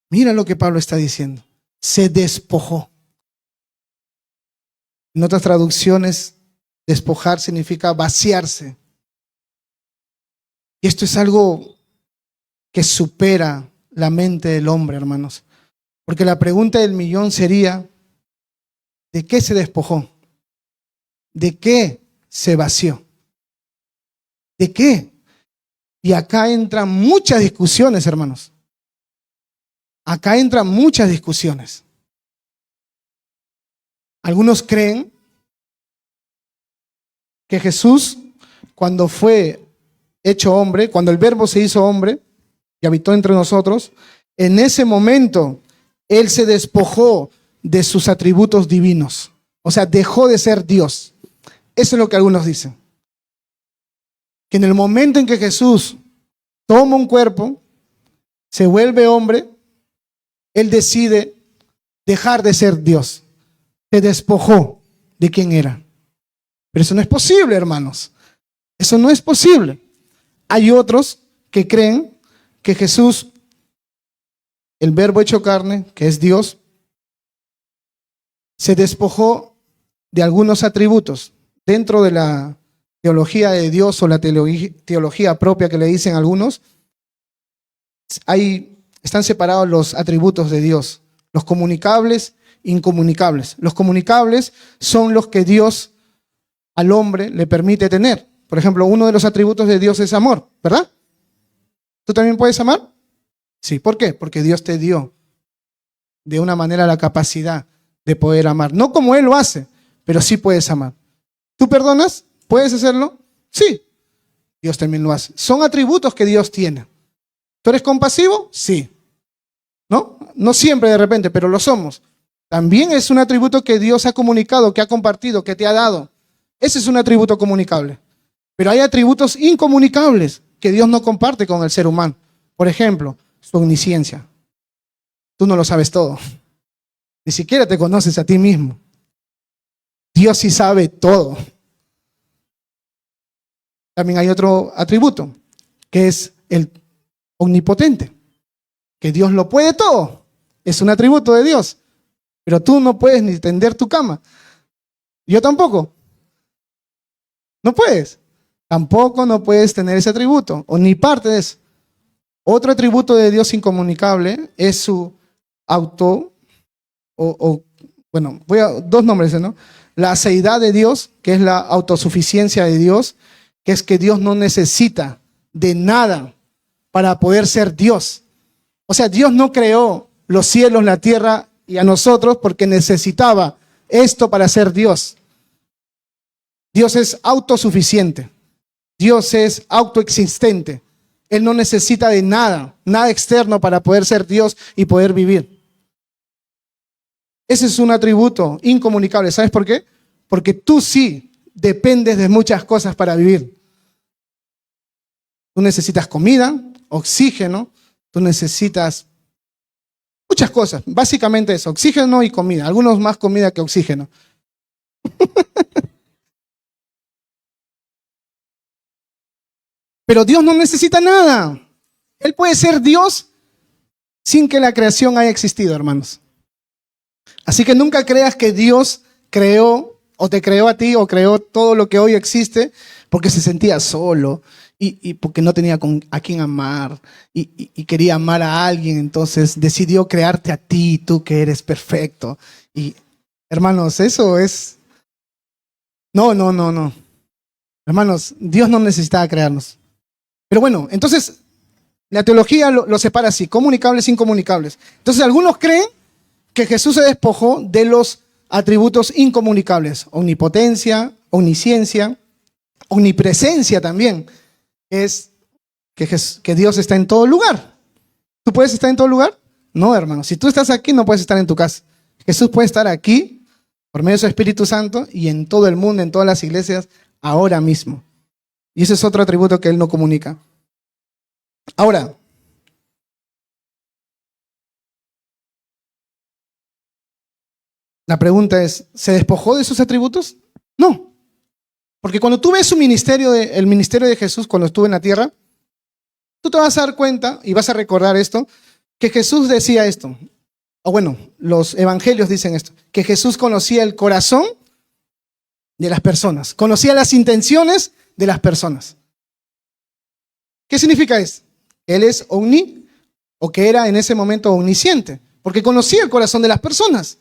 Mira lo que Pablo está diciendo. Se despojó. En otras traducciones, despojar significa vaciarse. Y esto es algo que supera la mente del hombre, hermanos. Porque la pregunta del millón sería, ¿de qué se despojó? ¿De qué se vació? ¿De qué? Y acá entran muchas discusiones, hermanos. Acá entran muchas discusiones. Algunos creen que Jesús, cuando fue hecho hombre, cuando el Verbo se hizo hombre y habitó entre nosotros, en ese momento Él se despojó de sus atributos divinos. O sea, dejó de ser Dios. Eso es lo que algunos dicen. Que en el momento en que Jesús toma un cuerpo, se vuelve hombre, Él decide dejar de ser Dios. Se despojó de quién era. Pero eso no es posible, hermanos. Eso no es posible. Hay otros que creen que Jesús, el Verbo hecho carne, que es Dios, se despojó de algunos atributos dentro de la teología de Dios o la teología propia que le dicen algunos. Están separados los atributos de Dios, los comunicables, incomunicables. Los comunicables son los que Dios al hombre le permite tener. Por ejemplo, uno de los atributos de Dios es amor, ¿verdad? ¿Tú también puedes amar? Sí, ¿por qué? Porque Dios te dio de una manera la capacidad de poder amar. No como Él lo hace, pero sí puedes amar. ¿Tú perdonas? ¿Puedes hacerlo? Sí, Dios también lo hace. Son atributos que Dios tiene. ¿Tú eres compasivo? Sí. ¿No? No siempre de repente, pero lo somos. También es un atributo que Dios ha comunicado, que ha compartido, que te ha dado. Ese es un atributo comunicable. Pero hay atributos incomunicables que Dios no comparte con el ser humano. Por ejemplo, su omnisciencia. Tú no lo sabes todo. Ni siquiera te conoces a ti mismo. Dios sí sabe todo. También hay otro atributo, que es el omnipotente. que Dios lo puede todo. Es un atributo de Dios. Pero tú no puedes ni tender tu cama. Yo tampoco. No puedes. Tampoco no puedes tener ese atributo, o ni parte de eso. Otro atributo de Dios incomunicable es su bueno, voy a dos nombres, ¿no? La aseidad de Dios, que es la autosuficiencia de Dios, que es que Dios no necesita de nada para poder ser Dios. O sea, Dios no creó los cielos, la tierra y a nosotros porque necesitaba esto para ser Dios. Dios es autosuficiente. Dios es autoexistente. Él no necesita de nada, nada externo para poder ser Dios y poder vivir. Ese es un atributo incomunicable. ¿Sabes por qué? Porque tú sí dependes de muchas cosas para vivir. Tú necesitas comida, oxígeno, tú necesitas muchas cosas. Básicamente eso, oxígeno y comida. Algunos más comida que oxígeno. Pero Dios no necesita nada. Él puede ser Dios sin que la creación haya existido, hermanos. Así que nunca creas que Dios creó o te creó a ti o creó todo lo que hoy existe porque se sentía solo y porque no tenía a quien amar y quería amar a alguien. Entonces decidió crearte a ti, tú que eres perfecto. Y hermanos, eso es... No. Hermanos, Dios no necesitaba crearnos. Pero bueno, entonces la teología lo separa así, comunicables e incomunicables. Entonces algunos creen que Jesús se despojó de los atributos incomunicables, omnipotencia, omnisciencia, omnipresencia también. Es que Dios está en todo lugar. ¿Tú puedes estar en todo lugar? No, hermano. Si tú estás aquí, no puedes estar en tu casa. Jesús puede estar aquí, por medio de su Espíritu Santo, y en todo el mundo, en todas las iglesias, ahora mismo. Y ese es otro atributo que Él no comunica. Ahora, la pregunta es, ¿se despojó de sus atributos? No. Porque cuando tú ves el ministerio de Jesús cuando estuvo en la tierra, tú te vas a dar cuenta y vas a recordar esto, que Jesús decía esto. O bueno, los evangelios dicen esto, que Jesús conocía el corazón de las personas, conocía las intenciones de las personas. ¿Qué significa esto? Él es o que era en ese momento omnisciente, porque conocía el corazón de las personas.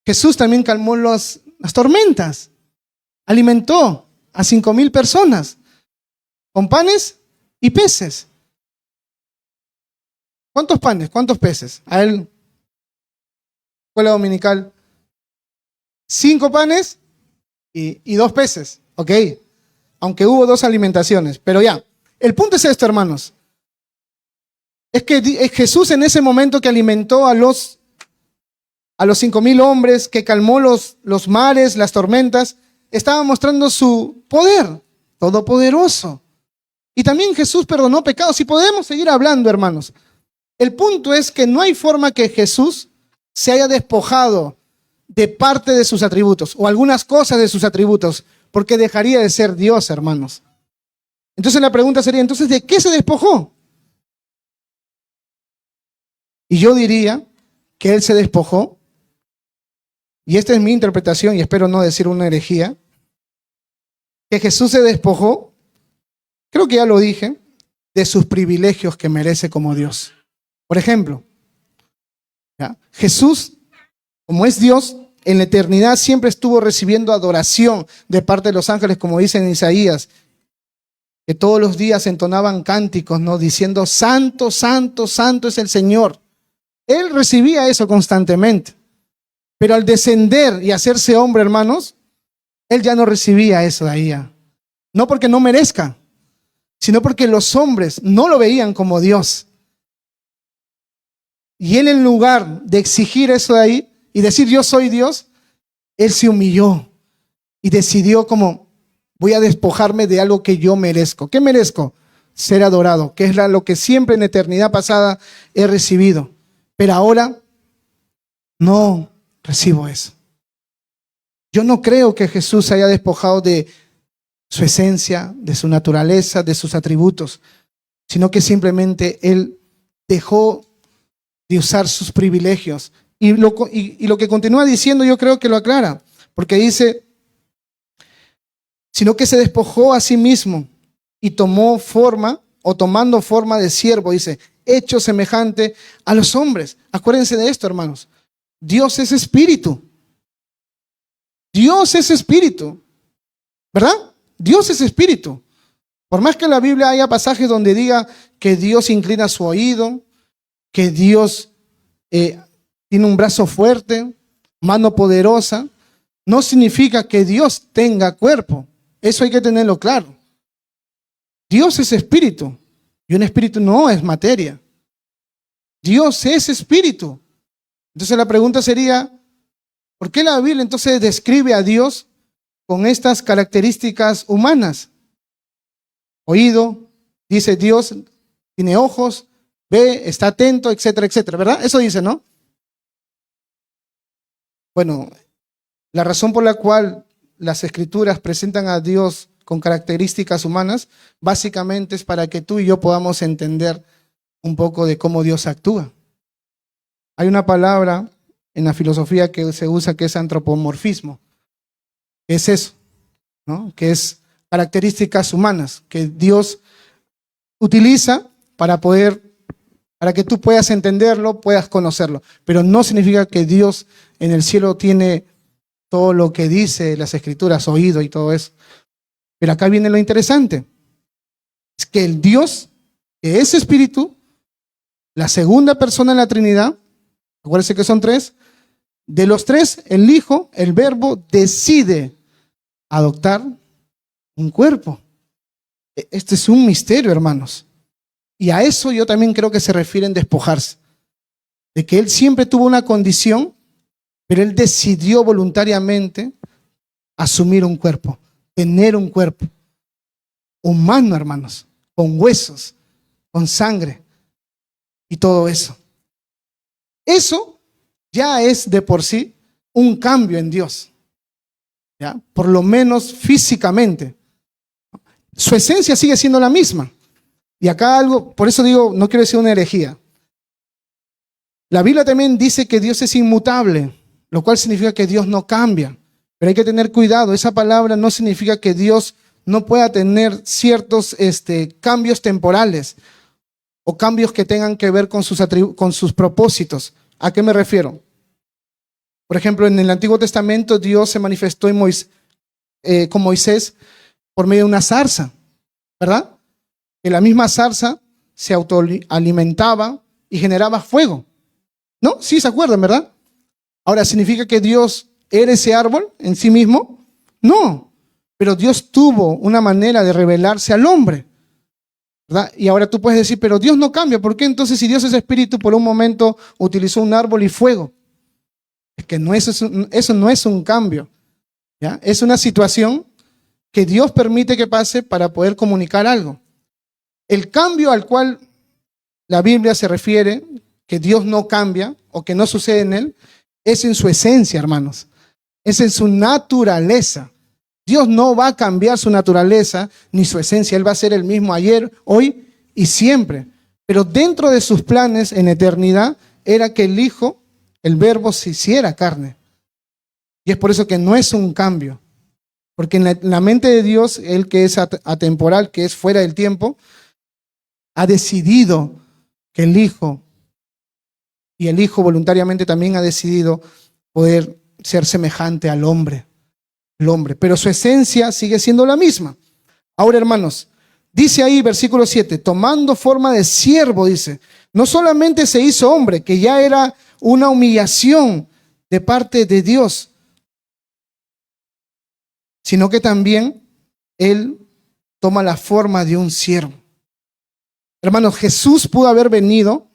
Jesús también calmó las tormentas, alimentó a 5,000 personas con panes y peces. ¿Cuántos panes? ¿Cuántos peces? A él, escuela dominical, 5 panes y 2 peces. Ok, aunque hubo 2 alimentaciones, pero ya. El punto es esto, hermanos. Es que Jesús en ese momento que alimentó a los 5,000 hombres, que calmó los mares, las tormentas, estaba mostrando su poder todopoderoso. Y también Jesús perdonó pecados. Y podemos seguir hablando, hermanos. El punto es que no hay forma que Jesús se haya despojado de parte de sus atributos o algunas cosas de sus atributos, porque dejaría de ser Dios, hermanos. Entonces la pregunta sería, ¿entonces de qué se despojó? Y yo diría que Él se despojó, y esta es mi interpretación y espero no decir una herejía, que Jesús se despojó, creo que ya lo dije, de sus privilegios que merece como Dios. Por ejemplo, ¿ya? Jesús, como es Dios, en la eternidad siempre estuvo recibiendo adoración de parte de los ángeles, como dice en Isaías, que todos los días entonaban cánticos, ¿no? Diciendo, santo, santo, santo es el Señor. Él recibía eso constantemente. Pero al descender y hacerse hombre, hermanos, Él ya no recibía eso de ahí. No porque no merezca, sino porque los hombres no lo veían como Dios. Y Él, en lugar de exigir eso de ahí y decir yo soy Dios, Él se humilló y decidió como voy a despojarme de algo que yo merezco. ¿Qué merezco? Ser adorado, que es lo que siempre en eternidad pasada he recibido. Pero ahora no recibo eso. Yo no creo que Jesús se haya despojado de su esencia, de su naturaleza, de sus atributos. sino que simplemente Él dejó de usar sus privilegios. Y lo que continúa diciendo yo creo que lo aclara, porque dice, sino que se despojó a sí mismo y tomó forma, o tomando forma de siervo, dice, hecho semejante a los hombres. Acuérdense de esto, hermanos. Dios es espíritu. Dios es espíritu. ¿Verdad? Dios es espíritu. Por más que en la Biblia haya pasajes donde diga que Dios inclina su oído, que Dios tiene un brazo fuerte, mano poderosa, no significa que Dios tenga cuerpo. Eso hay que tenerlo claro. Dios es espíritu y un espíritu no es materia. Dios es espíritu. Entonces la pregunta sería, ¿por qué la Biblia entonces describe a Dios con estas características humanas? Oído, dice Dios, tiene ojos, ve, está atento, etcétera, etcétera, ¿verdad? Eso dice, ¿no? Bueno, la razón por la cual las Escrituras presentan a Dios con características humanas, básicamente es para que tú y yo podamos entender un poco de cómo Dios actúa. Hay una palabra en la filosofía que se usa que es antropomorfismo. Es eso, ¿no? Que es características humanas que Dios utiliza para que tú puedas entenderlo, puedas conocerlo. Pero no significa que Dios en el cielo tiene todo lo que dice las Escrituras, oído y todo eso. Pero acá viene lo interesante. Es que el Dios, que es espíritu, la segunda persona en la Trinidad, acuérdense que son tres, de los tres, el Hijo, el Verbo, decide adoptar un cuerpo. Este es un misterio, hermanos. Y a eso yo también creo que se refiere en despojarse. De que Él siempre tuvo una condición, pero Él decidió voluntariamente asumir un cuerpo, tener un cuerpo humano, hermanos, con huesos, con sangre y todo eso. Eso ya es de por sí un cambio en Dios, ¿ya? Por lo menos físicamente. Su esencia sigue siendo la misma. Y acá algo, por eso digo, no quiero decir una herejía. La Biblia también dice que Dios es inmutable, lo cual significa que Dios no cambia. Pero hay que tener cuidado, esa palabra no significa que Dios no pueda tener ciertos cambios temporales o cambios que tengan que ver con sus propósitos. ¿A qué me refiero? Por ejemplo, en el Antiguo Testamento Dios se manifestó con Moisés por medio de una zarza, ¿verdad? Que la misma zarza se autoalimentaba y generaba fuego. ¿No? Sí, ¿se acuerdan, verdad? Ahora, ¿significa que Dios era ese árbol en sí mismo? No, pero Dios tuvo una manera de revelarse al hombre, ¿verdad? Y ahora tú puedes decir, pero Dios no cambia. ¿Por qué entonces si Dios es espíritu por un momento utilizó un árbol y fuego? Es que eso no es un cambio, ¿ya? Es una situación que Dios permite que pase para poder comunicar algo. El cambio al cual la Biblia se refiere, que Dios no cambia o que no sucede en Él, es en su esencia, hermanos. Es en su naturaleza. Dios no va a cambiar su naturaleza ni su esencia. Él va a ser el mismo ayer, hoy y siempre. Pero dentro de sus planes en eternidad era que el Hijo, el Verbo, se hiciera carne. Y es por eso que no es un cambio. Porque en la mente de Dios, Él que es atemporal, que es fuera del tiempo, ha decidido que el Hijo, y el Hijo voluntariamente también ha decidido poder ser semejante al hombre, pero su esencia sigue siendo la misma. Ahora, hermanos, dice ahí versículo 7, tomando forma de siervo, dice, no solamente se hizo hombre, que ya era una humillación de parte de Dios, sino que también Él toma la forma de un siervo. Hermanos, Jesús pudo haber venido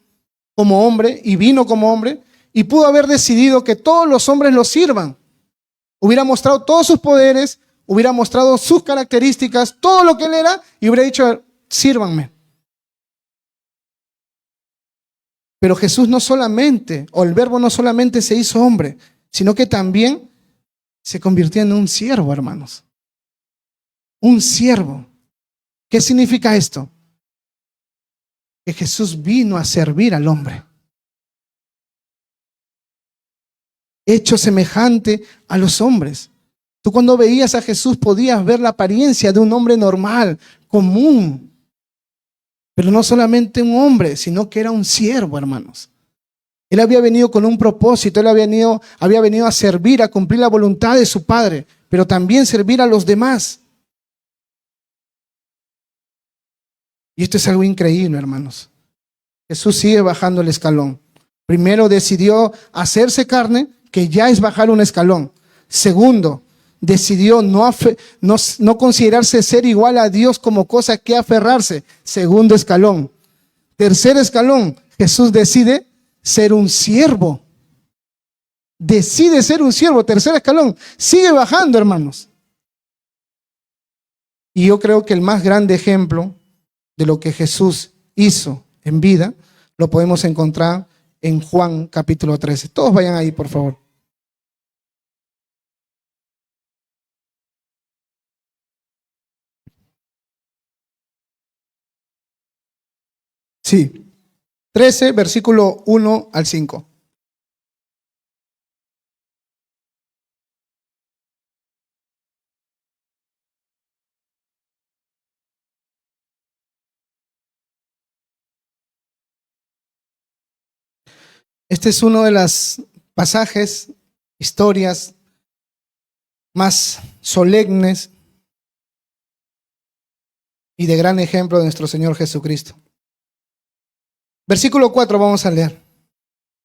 como hombre y vino como hombre y pudo haber decidido que todos los hombres lo sirvan. Hubiera mostrado todos sus poderes, hubiera mostrado sus características, todo lo que Él era y hubiera dicho, sírvanme. Pero Jesús no solamente, o el Verbo no solamente se hizo hombre, sino que también se convirtió en un siervo, hermanos. Un siervo. ¿Qué significa esto? que Jesús vino a servir al hombre. Hecho semejante a los hombres. Tú cuando veías a Jesús podías ver la apariencia de un hombre normal, común. Pero no solamente un hombre, sino que era un siervo, hermanos. Él había venido con un propósito, él había venido a servir, a cumplir la voluntad de su Padre, pero también servir a los demás. Y esto es algo increíble, hermanos. Jesús sigue bajando el escalón. Primero decidió hacerse carne, que ya es bajar un escalón. Segundo, decidió no considerarse ser igual a Dios como cosa que aferrarse. Segundo escalón. Tercer escalón, Jesús decide ser un siervo. Decide ser un siervo. Tercer escalón. Sigue bajando, hermanos. Y yo creo que el más grande ejemplo de lo que Jesús hizo en vida lo podemos encontrar en Juan capítulo 13. Todos vayan ahí, por favor. Sí, 13, versículo 1 al 5. Este es uno de los pasajes, historias más solemnes y de gran ejemplo de nuestro Señor Jesucristo. Versículo 4 vamos a leer.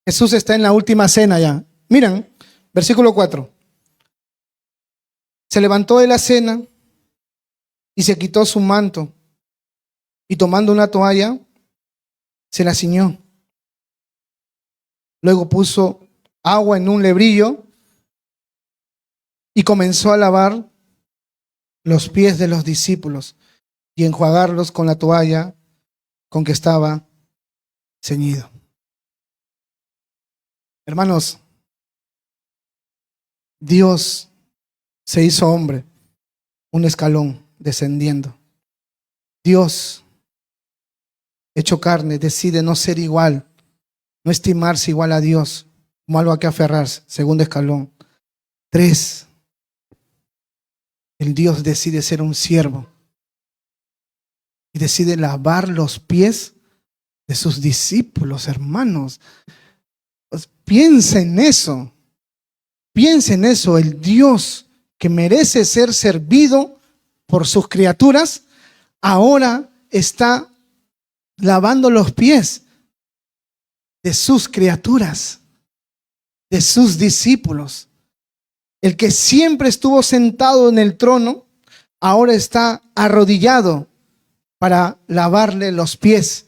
Jesús está en la última cena ya. Miren, versículo 4. Se levantó de la cena y se quitó su manto y tomando una toalla se la ciñó. Luego puso agua en un lebrillo y comenzó a lavar los pies de los discípulos y enjuagarlos con la toalla con que estaba ceñido. Hermanos, Dios se hizo hombre, un escalón descendiendo. Dios, hecho carne, decide no ser igual, no estimarse igual a Dios, como algo a que aferrarse. Segundo escalón. 3. El Dios decide ser un siervo y decide lavar los pies de sus discípulos, hermanos. Pues piensa en eso. Piensa en eso. El Dios que merece ser servido por sus criaturas, ahora está lavando los pies de sus criaturas, de sus discípulos. El que siempre estuvo sentado en el trono, ahora está arrodillado para lavarle los pies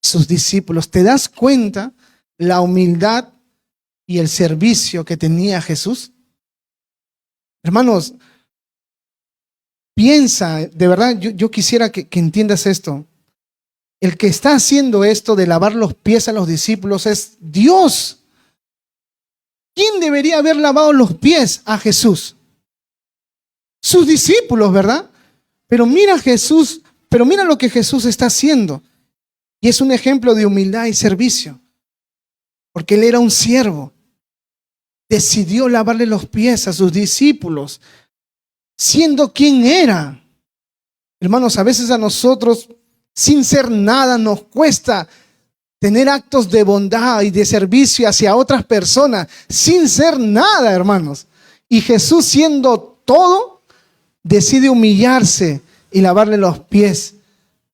a sus discípulos. ¿Te das cuenta la humildad y el servicio que tenía Jesús? Hermanos, piensa, de verdad, yo quisiera que entiendas esto. El que está haciendo esto de lavar los pies a los discípulos es Dios. ¿Quién debería haber lavado los pies a Jesús? Sus discípulos, ¿verdad? Pero mira Jesús, pero mira lo que Jesús está haciendo. Y es un ejemplo de humildad y servicio. Porque él era un siervo. Decidió lavarle los pies a sus discípulos, siendo quien era. Hermanos, a veces a nosotros, sin ser nada, nos cuesta tener actos de bondad y de servicio hacia otras personas, sin ser nada, hermanos. Y Jesús, siendo todo, decide humillarse y lavarle los pies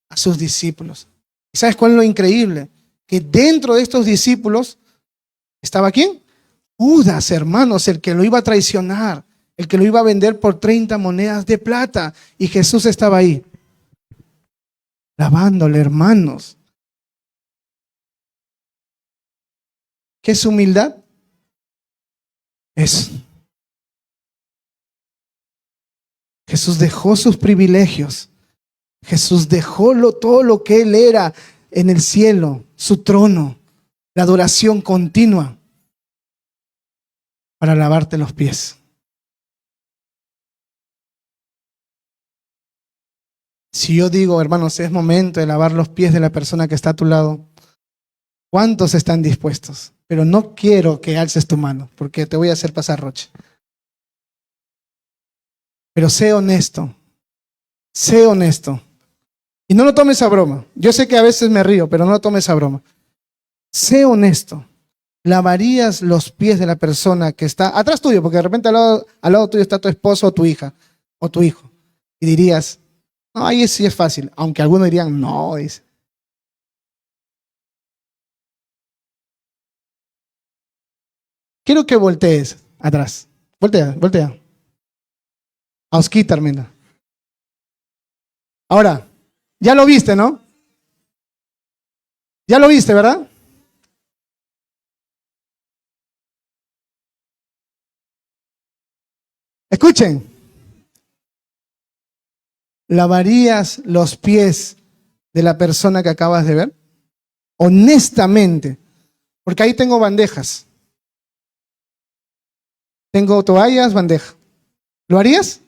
a sus discípulos. ¿Y sabes cuál es lo increíble? Que dentro de estos discípulos estaba ¿quién? Judas, hermanos, el que lo iba a traicionar, el que lo iba a vender por 30 monedas de plata. Y Jesús estaba ahí, lavándole, hermanos. ¿Qué es humildad? Es Jesús dejó sus privilegios. Jesús dejó todo lo que él era en el cielo, su trono, la adoración continua, para lavarte los pies. Si yo digo, hermanos, es momento de lavar los pies de la persona que está a tu lado, ¿cuántos están dispuestos? Pero no quiero que alces tu mano, porque te voy a hacer pasar roche. Pero sé honesto, sé honesto. Y no lo tomes a broma. Yo sé que a veces me río, pero no lo tomes a broma. Sé honesto. ¿Lavarías los pies de la persona que está atrás tuyo? Porque de repente al lado tuyo está tu esposo o tu hija o tu hijo. Y dirías, no, ahí sí es fácil. Aunque algunos dirían, no, dice. Quiero que voltees atrás. Voltea, voltea. A Osquita, Armenda. Ahora, ya lo viste, ¿no? Ya lo viste, ¿verdad? Escuchen. ¿Lavarías los pies de la persona que acabas de ver? Honestamente. Porque ahí tengo bandejas. Tengo toallas, bandeja. ¿Lo harías?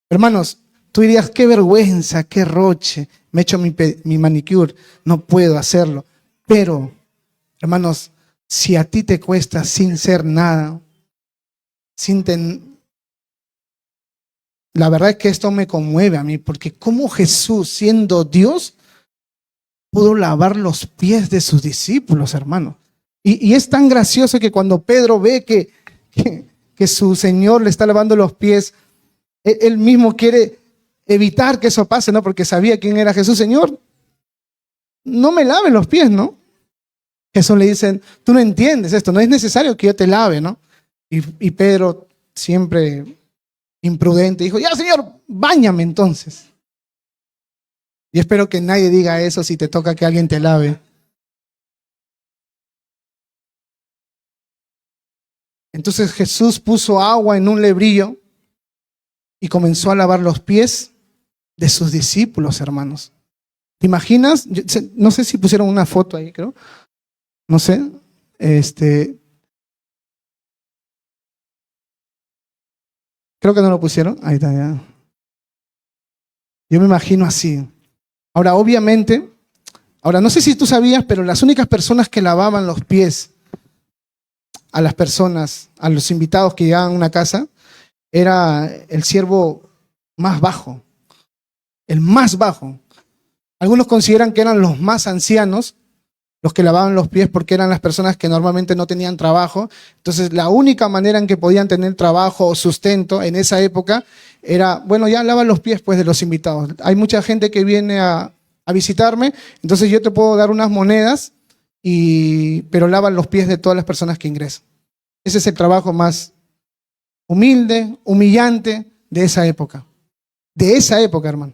Hermanos, tú dirías, qué vergüenza, qué roche. Me he hecho mi manicure. No puedo hacerlo. Pero, hermanos, si a ti te cuesta sin ser nada, sin la verdad es que esto me conmueve a mí, porque cómo Jesús, siendo Dios, pudo lavar los pies de sus discípulos, hermano. Y es tan gracioso que cuando Pedro ve que su Señor le está lavando los pies, él mismo quiere evitar que eso pase, ¿no? Porque sabía quién era Jesús. Señor, no me lave los pies, ¿no? Jesús le dice, tú no entiendes esto, no es necesario que yo te lave, ¿no? Y Pedro, siempre imprudente, dijo, ya Señor, báñame entonces. Y espero que nadie diga eso si te toca que alguien te lave. Entonces Jesús puso agua en un lebrillo y comenzó a lavar los pies de sus discípulos, hermanos. ¿Te imaginas? No sé si pusieron una foto ahí, creo. No sé. Creo que no lo pusieron. Ahí está, ya. Yo me imagino así. Ahora, obviamente, no sé si tú sabías, pero las únicas personas que lavaban los pies a las personas, a los invitados que llegaban a una casa, era el siervo más bajo, el más bajo. Algunos consideran que eran los más ancianos los que lavaban los pies porque eran las personas que normalmente no tenían trabajo. Entonces, la única manera en que podían tener trabajo o sustento en esa época era, bueno, ya lava los pies pues de los invitados. Hay mucha gente que viene a visitarme, entonces yo te puedo dar unas monedas, pero lavan los pies de todas las personas que ingresan. Ese es el trabajo más humilde, humillante de esa época. De esa época, hermano.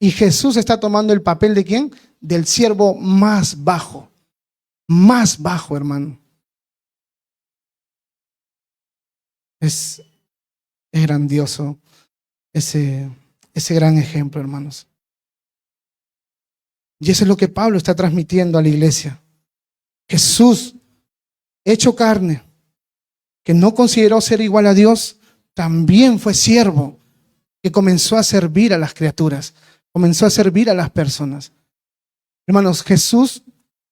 Y Jesús está tomando el papel de ¿quién? Del siervo más bajo. Más bajo, hermano. Es grandioso ese gran ejemplo, hermanos. Y eso es lo que Pablo está transmitiendo a la iglesia. Jesús, hecho carne, que no consideró ser igual a Dios, también fue siervo, que comenzó a servir a las criaturas, comenzó a servir a las personas. Hermanos, Jesús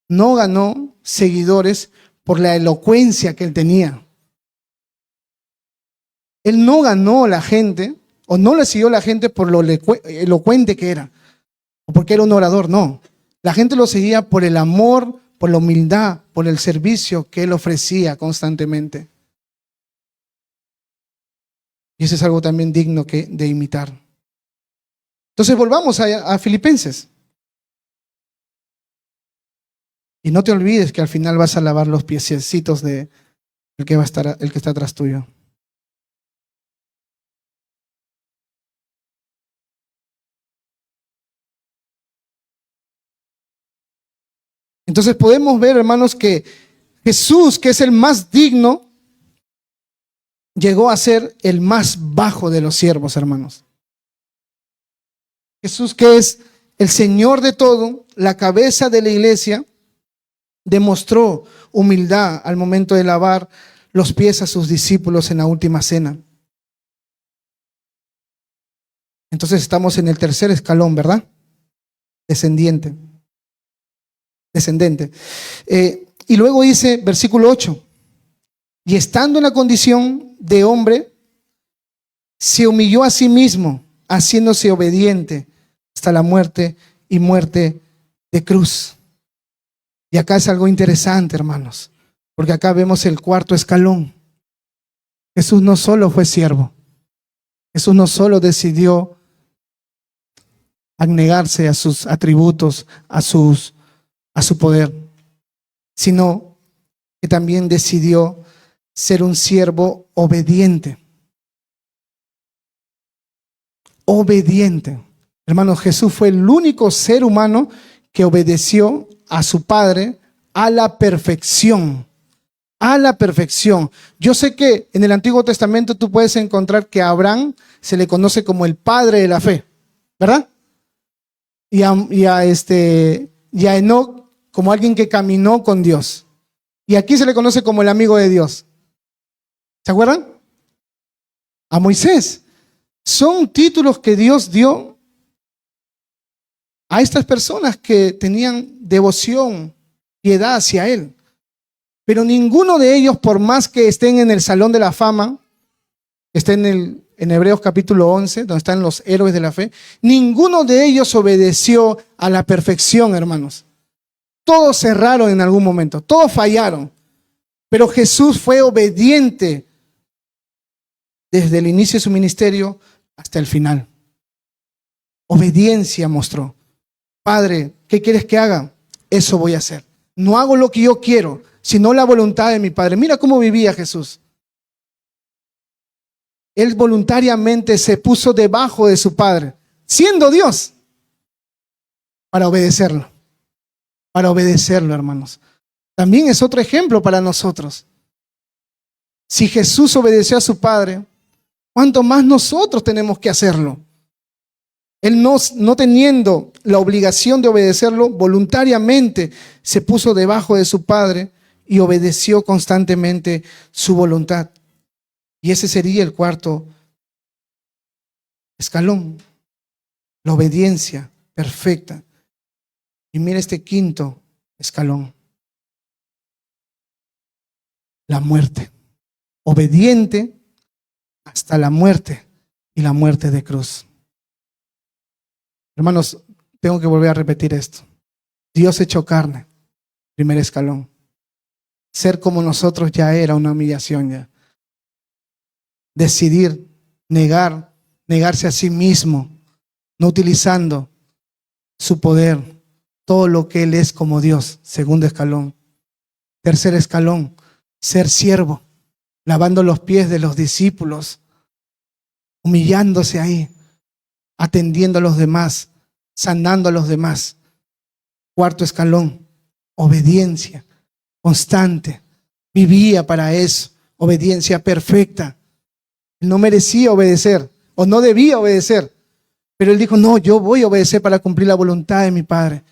no ganó seguidores por la elocuencia que él tenía. Él no ganó la gente, o no le siguió la gente por lo elocuente que era, o porque era un orador, no. La gente lo seguía por el amor, por la humildad, por el servicio que él ofrecía constantemente. Y eso es algo también digno de imitar. Entonces volvamos a Filipenses. Y no te olvides que al final vas a lavar los piecitos de el que está atrás tuyo. Entonces podemos ver, hermanos, que Jesús, que es el más digno, llegó a ser el más bajo de los siervos, hermanos. Jesús, que es el Señor de todo, la cabeza de la iglesia, demostró humildad al momento de lavar los pies a sus discípulos en la última cena. Entonces estamos en el tercer escalón, ¿verdad? Descendente. Y luego dice, versículo 8, y estando en la condición de hombre, se humilló a sí mismo, haciéndose obediente hasta la muerte y muerte de cruz. Y acá es algo interesante, hermanos, porque acá vemos el cuarto escalón. Jesús no solo fue siervo, Jesús no solo decidió abnegarse a sus atributos, a su poder, sino que también decidió ser un siervo obediente. Obediente. Hermanos, Jesús fue el único ser humano que obedeció a su Padre a la perfección. A la perfección. Yo sé que en el Antiguo Testamento tú puedes encontrar que a Abraham se le conoce como el padre de la fe, ¿verdad? Y a Enoc como alguien que caminó con Dios. Y aquí se le conoce como el amigo de Dios. ¿Se acuerdan? A Moisés. Son títulos que Dios dio a estas personas que tenían devoción, piedad hacia Él. Pero ninguno de ellos, por más que estén en el Salón de la Fama, estén en Hebreos capítulo 11, donde están los héroes de la fe, ninguno de ellos obedeció a la perfección, hermanos. Todos erraron en algún momento, todos fallaron. Pero Jesús fue obediente desde el inicio de su ministerio hasta el final. Obediencia mostró. Padre, ¿qué quieres que haga? Eso voy a hacer. No hago lo que yo quiero, sino la voluntad de mi Padre. Mira cómo vivía Jesús. Él voluntariamente se puso debajo de su Padre, siendo Dios, para obedecerlo. Para obedecerlo, hermanos. También es otro ejemplo para nosotros. Si Jesús obedeció a su Padre, ¿cuánto más nosotros tenemos que hacerlo? Él no teniendo la obligación de obedecerlo, voluntariamente se puso debajo de su Padre y obedeció constantemente su voluntad. Y ese sería el cuarto escalón, la obediencia perfecta. Y mira este quinto escalón, la muerte. Obediente hasta la muerte y la muerte de cruz. Hermanos, tengo que volver a repetir esto. Dios hecho carne, primer escalón. Ser como nosotros ya era una humillación ya. Decidir, negarse a sí mismo, no utilizando su poder, todo lo que Él es como Dios, segundo escalón. Tercer escalón, ser siervo, lavando los pies de los discípulos, humillándose ahí, atendiendo a los demás, sanando a los demás. Cuarto escalón, obediencia constante. Vivía para eso, obediencia perfecta. Él no merecía obedecer o no debía obedecer, pero él dijo, no, yo voy a obedecer para cumplir la voluntad de mi Padre.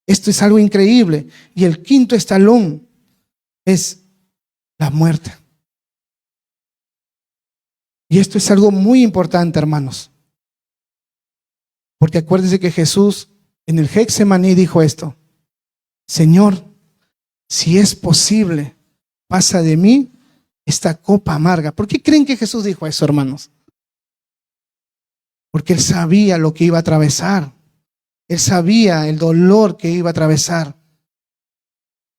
Esto es algo increíble. Y el quinto escalón es la muerte. Y esto es algo muy importante, hermanos. Porque acuérdense que Jesús en el Getsemaní dijo esto: Señor, si es posible, pasa de mí esta copa amarga. ¿Por qué creen que Jesús dijo eso, hermanos? Porque Él sabía lo que iba a atravesar. Él sabía el dolor que iba a atravesar.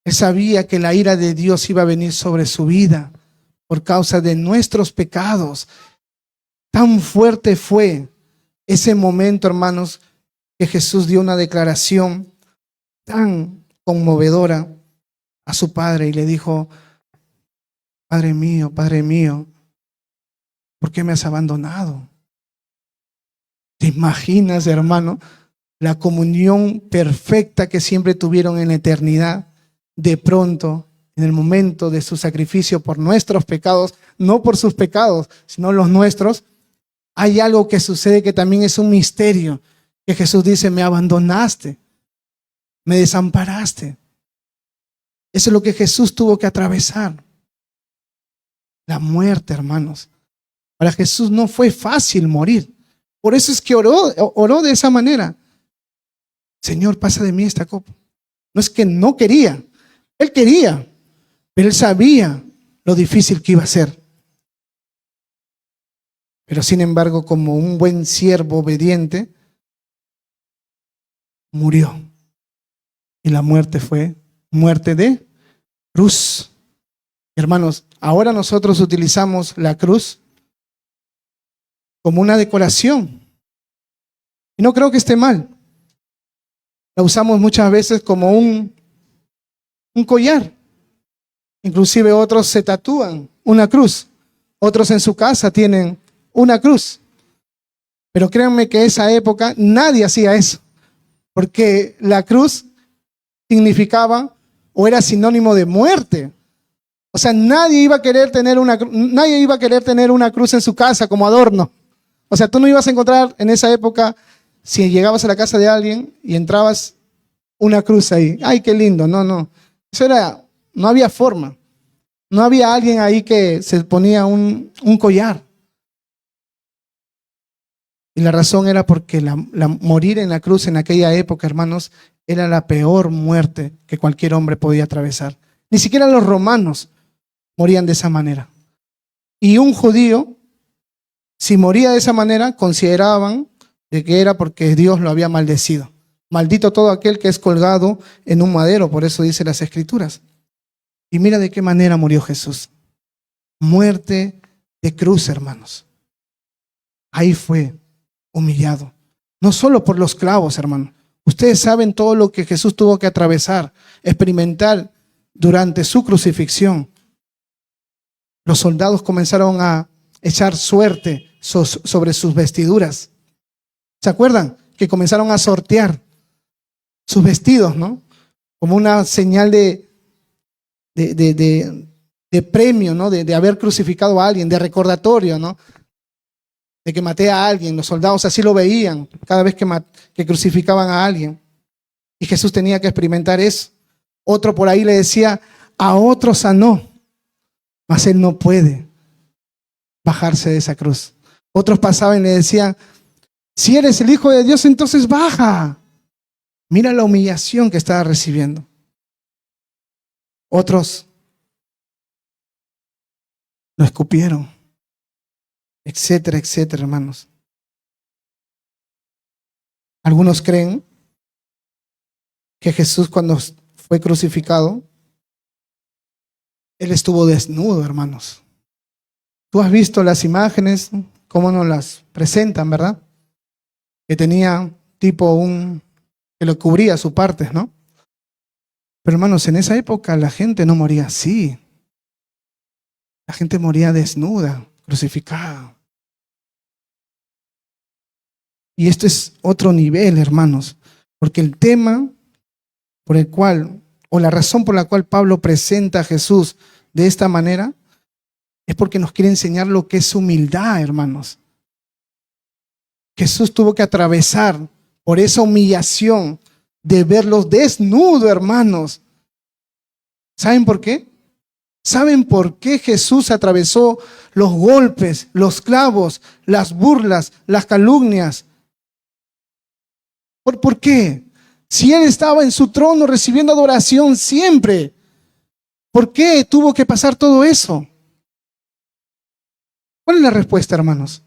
Él sabía que la ira de Dios iba a venir sobre su vida por causa de nuestros pecados. Tan fuerte fue ese momento, hermanos, que Jesús dio una declaración tan conmovedora a su Padre y le dijo: Padre mío, ¿por qué me has abandonado? ¿Te imaginas, hermano, la comunión perfecta que siempre tuvieron en la eternidad? De pronto, en el momento de su sacrificio por nuestros pecados, no por sus pecados, sino los nuestros, hay algo que sucede que también es un misterio, que Jesús dice: me abandonaste, me desamparaste. Eso es lo que Jesús tuvo que atravesar. La muerte, hermanos. Para Jesús no fue fácil morir. Por eso es que oró de esa manera. Señor, pasa de mí esta copa. No es que no quería, él quería, pero él sabía lo difícil que iba a ser. Pero sin embargo, como un buen siervo obediente, murió. Y la muerte fue muerte de cruz. Hermanos, ahora nosotros utilizamos la cruz como una decoración. Y no creo que esté mal. La usamos muchas veces como un collar. Inclusive otros se tatúan una cruz. Otros en su casa tienen una cruz. Pero créanme que en esa época nadie hacía eso. Porque la cruz significaba o era sinónimo de muerte. O sea, nadie iba a querer tener una cruz en su casa como adorno. O sea, tú no ibas a encontrar en esa época, si llegabas a la casa de alguien y entrabas, una cruz ahí. ¡Ay, qué lindo! No. No había forma. No había alguien ahí que se ponía un collar. Y la razón era porque morir en la cruz en aquella época, hermanos, era la peor muerte que cualquier hombre podía atravesar. Ni siquiera los romanos morían de esa manera. Y un judío, si moría de esa manera, consideraban de que era porque Dios lo había maldecido. Maldito todo aquel que es colgado en un madero, por eso dice las Escrituras. Y mira de qué manera murió Jesús. Muerte de cruz, hermanos. Ahí fue humillado. No solo por los clavos, hermanos. Ustedes saben todo lo que Jesús tuvo que atravesar, experimentar durante su crucifixión. Los soldados comenzaron a echar suerte sobre sus vestiduras. ¿Se acuerdan? Que comenzaron a sortear sus vestidos, ¿no? Como una señal de premio, ¿no? De haber crucificado a alguien, de recordatorio, ¿no? De que maté a alguien. Los soldados así lo veían cada vez que crucificaban a alguien. Y Jesús tenía que experimentar eso. Otro por ahí le decía, a otro sanó, mas él no puede bajarse de esa cruz. Otros pasaban y le decían, si eres el Hijo de Dios, entonces baja. Mira la humillación que estaba recibiendo. Otros lo escupieron, etcétera, etcétera, hermanos. Algunos creen que Jesús, cuando fue crucificado, él estuvo desnudo, hermanos. Tú has visto las imágenes, cómo nos las presentan, ¿verdad? Que tenía tipo que lo cubría su parte, ¿no? Pero hermanos, en esa época la gente no moría así. La gente moría desnuda, crucificada. Y esto es otro nivel, hermanos, porque el tema por el cual, o la razón por la cual Pablo presenta a Jesús de esta manera, es porque nos quiere enseñar lo que es humildad, hermanos. Jesús tuvo que atravesar por esa humillación de verlos desnudos, hermanos. ¿Saben por qué? ¿Saben por qué Jesús atravesó los golpes, los clavos, las burlas, las calumnias? ¿Por qué? Si Él estaba en su trono recibiendo adoración siempre, ¿por qué tuvo que pasar todo eso? ¿Cuál es la respuesta, hermanos?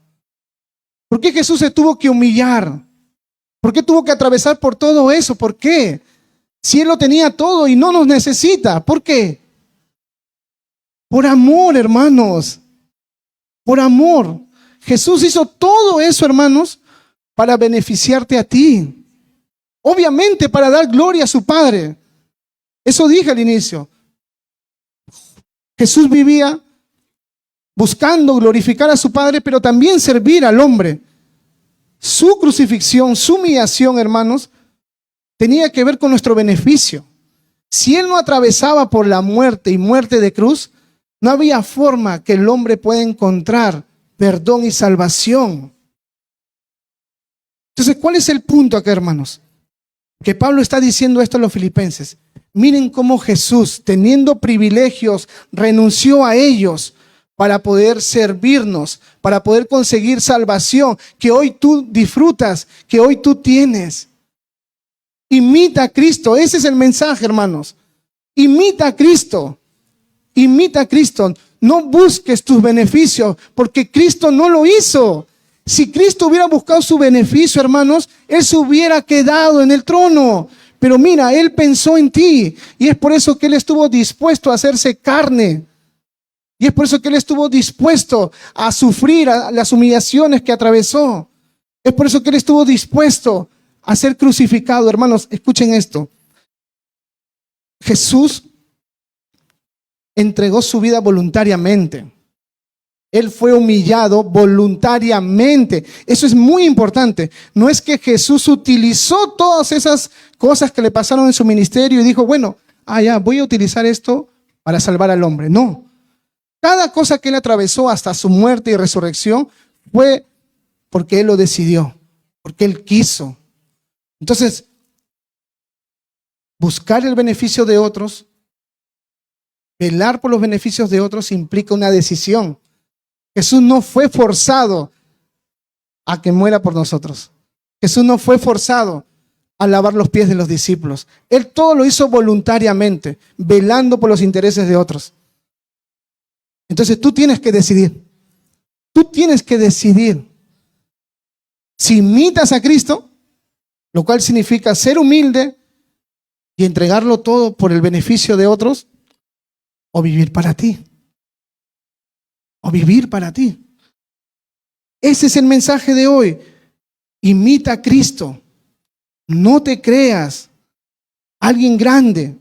¿Por qué Jesús se tuvo que humillar? ¿Por qué tuvo que atravesar por todo eso? ¿Por qué? Si Él lo tenía todo y no nos necesita. ¿Por qué? Por amor, hermanos. Por amor. Jesús hizo todo eso, hermanos, para beneficiarte a ti. Obviamente para dar gloria a su Padre. Eso dije al inicio. Jesús vivía buscando glorificar a su Padre, pero también servir al hombre. Su crucifixión, su humillación, hermanos, tenía que ver con nuestro beneficio. Si Él no atravesaba por la muerte y muerte de cruz, no había forma que el hombre pueda encontrar perdón y salvación. Entonces, ¿cuál es el punto acá, hermanos? Que Pablo está diciendo esto a los filipenses. Miren cómo Jesús, teniendo privilegios, renunció a ellos para poder servirnos, para poder conseguir salvación que hoy tú disfrutas, que hoy tú tienes. Imita a Cristo. Ese es el mensaje, hermanos. Imita a Cristo. Imita a Cristo. No busques tus beneficios, porque Cristo no lo hizo. Si Cristo hubiera buscado su beneficio, hermanos, Él se hubiera quedado en el trono. Pero mira, Él pensó en ti. Y es por eso que Él estuvo dispuesto a hacerse carne. Y es por eso que Él estuvo dispuesto a sufrir las humillaciones que atravesó. Es por eso que Él estuvo dispuesto a ser crucificado. Hermanos, escuchen esto. Jesús entregó su vida voluntariamente. Él fue humillado voluntariamente. Eso es muy importante. No es que Jesús utilizó todas esas cosas que le pasaron en su ministerio y dijo, bueno, ya voy a utilizar esto para salvar al hombre. No. Cada cosa que Él atravesó hasta su muerte y resurrección fue porque Él lo decidió, porque Él quiso. Entonces, buscar el beneficio de otros, velar por los beneficios de otros implica una decisión. Jesús no fue forzado a que muera por nosotros. Jesús no fue forzado a lavar los pies de los discípulos. Él todo lo hizo voluntariamente, velando por los intereses de otros. Entonces tú tienes que decidir. Tú tienes que decidir si imitas a Cristo, lo cual significa ser humilde y entregarlo todo por el beneficio de otros, o vivir para ti. O vivir para ti. Ese es el mensaje de hoy. Imita a Cristo. No te creas alguien grande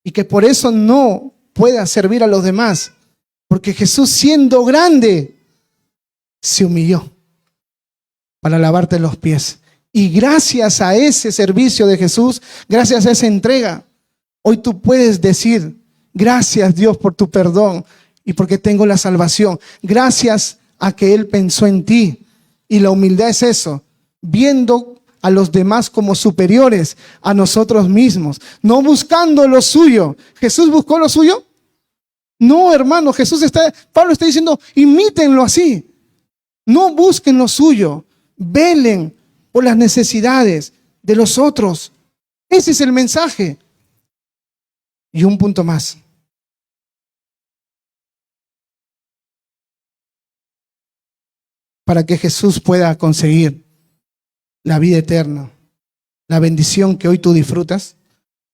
y que por eso no puedas servir a los demás. Porque Jesús, siendo grande, se humilló para lavarte los pies. Y gracias a ese servicio de Jesús, gracias a esa entrega, hoy tú puedes decir, gracias Dios por tu perdón y porque tengo la salvación. Gracias a que Él pensó en ti. Y la humildad es eso, viendo a los demás como superiores a nosotros mismos, no buscando lo suyo. ¿Jesús buscó lo suyo? No, hermano, Pablo está diciendo, imítenlo así. No busquen lo suyo, velen por las necesidades de los otros. Ese es el mensaje. Y un punto más. Para que Jesús pueda conseguir la vida eterna, la bendición que hoy tú disfrutas,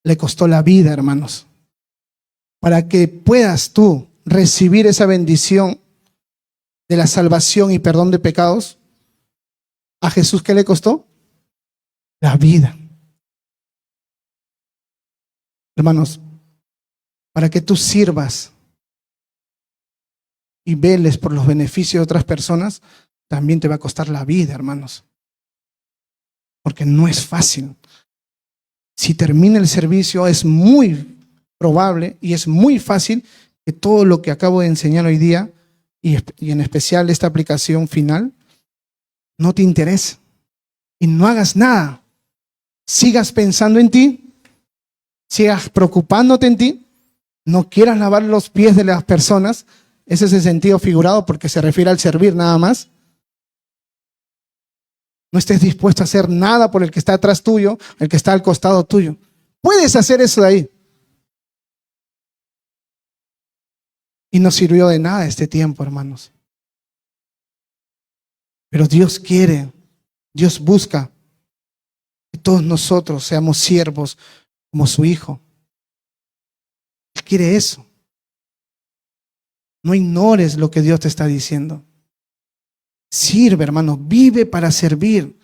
le costó la vida, hermanos. Para que puedas tú recibir esa bendición de la salvación y perdón de pecados, ¿a Jesús qué le costó? La vida. Hermanos, para que tú sirvas y veles por los beneficios de otras personas, también te va a costar la vida, hermanos. Porque no es fácil. Si termina el servicio, es muy probable y es muy fácil que todo lo que acabo de enseñar hoy día, y en especial esta aplicación final, no te interese y no hagas nada. Sigas pensando en ti, sigas preocupándote en ti, no quieras lavar los pies de las personas. Ese es el sentido figurado porque se refiere al servir nada más. No estés dispuesto a hacer nada por el que está atrás tuyo, el que está al costado tuyo. Puedes hacer eso de ahí. Y no sirvió de nada este tiempo, hermanos. Pero Dios quiere, Dios busca que todos nosotros seamos siervos como su Hijo. Él quiere eso. No ignores lo que Dios te está diciendo. Sirve, hermano, vive para servir.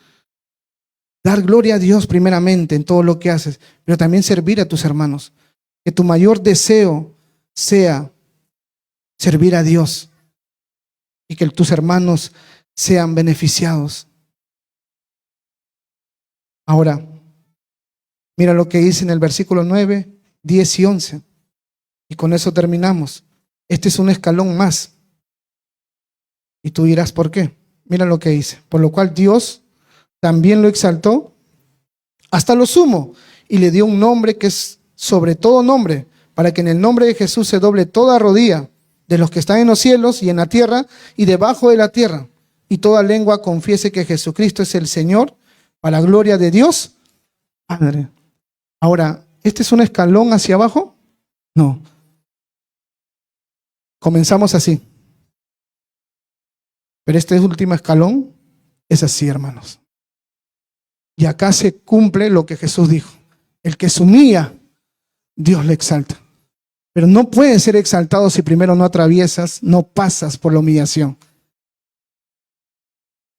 Dar gloria a Dios primeramente en todo lo que haces, pero también servir a tus hermanos. Que tu mayor deseo sea servir a Dios y que tus hermanos sean beneficiados. Ahora, mira lo que dice en el versículo 9, 10 y 11. Y con eso terminamos. Este es un escalón más. Y tú dirás, ¿por qué? Mira lo que dice. Por lo cual Dios también lo exaltó hasta lo sumo y le dio un nombre que es sobre todo nombre, para que en el nombre de Jesús se doble toda rodilla de los que están en los cielos y en la tierra y debajo de la tierra. Y toda lengua confiese que Jesucristo es el Señor, para la gloria de Dios Padre. Ahora, ¿este es un escalón hacia abajo? No. Comenzamos así. Pero este último escalón es así, hermanos. Y acá se cumple lo que Jesús dijo. El que se humilla, Dios le exalta. Pero no puedes ser exaltado si primero no atraviesas, no pasas por la humillación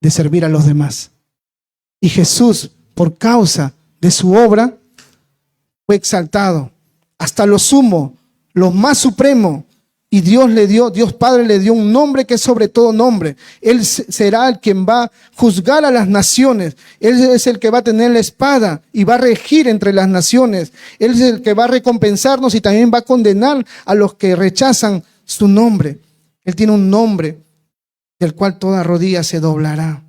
de servir a los demás. Y Jesús, por causa de su obra, fue exaltado hasta lo sumo, lo más supremo. Y Dios Padre le dio un nombre que es sobre todo nombre. Él será el quien va a juzgar a las naciones. Él es el que va a tener la espada y va a regir entre las naciones. Él es el que va a recompensarnos y también va a condenar a los que rechazan su nombre. Él tiene un nombre del cual toda rodilla se doblará.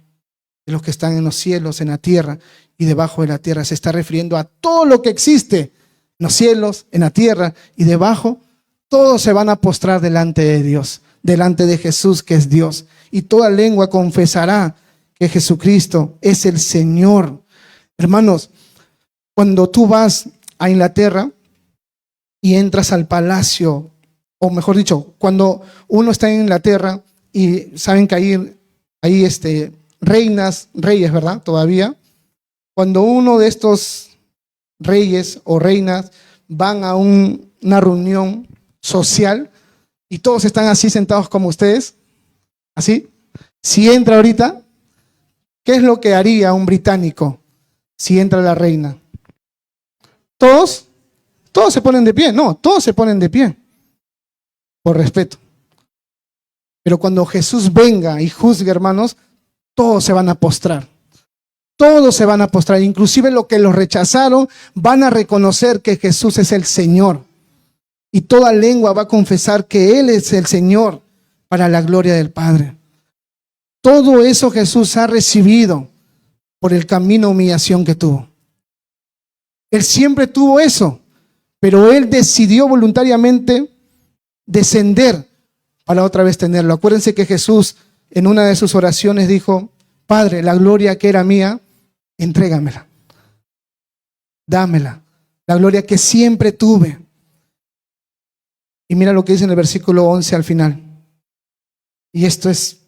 De los que están en los cielos, en la tierra y debajo de la tierra. Se está refiriendo a todo lo que existe en los cielos, en la tierra y debajo. Todos se van a postrar delante de Dios, delante de Jesús, que es Dios. Y toda lengua confesará que Jesucristo es el Señor. Hermanos, cuando tú vas a Inglaterra y entras al palacio, o mejor dicho, cuando uno está en Inglaterra y saben que ahí reinas, reyes, ¿verdad? Todavía. Cuando uno de estos reyes o reinas van a una reunión social y todos están así sentados como ustedes, así, si entra ahorita, ¿qué es lo que haría un británico si entra la reina? Todos se ponen de pie. No, todos se ponen de pie por respeto. Pero cuando Jesús venga y juzgue, hermanos, todos se van a postrar. Todos se van a postrar. Inclusive los que los rechazaron van a reconocer que Jesús es el Señor. Y toda lengua va a confesar que Él es el Señor para la gloria del Padre. Todo eso Jesús ha recibido por el camino de humillación que tuvo. Él siempre tuvo eso, pero Él decidió voluntariamente descender para otra vez tenerlo. Acuérdense que Jesús en una de sus oraciones dijo: Padre, la gloria que era mía, entrégamela. Dámela. La gloria que siempre tuve. Y mira lo que dice en el versículo 11 al final. Y esto es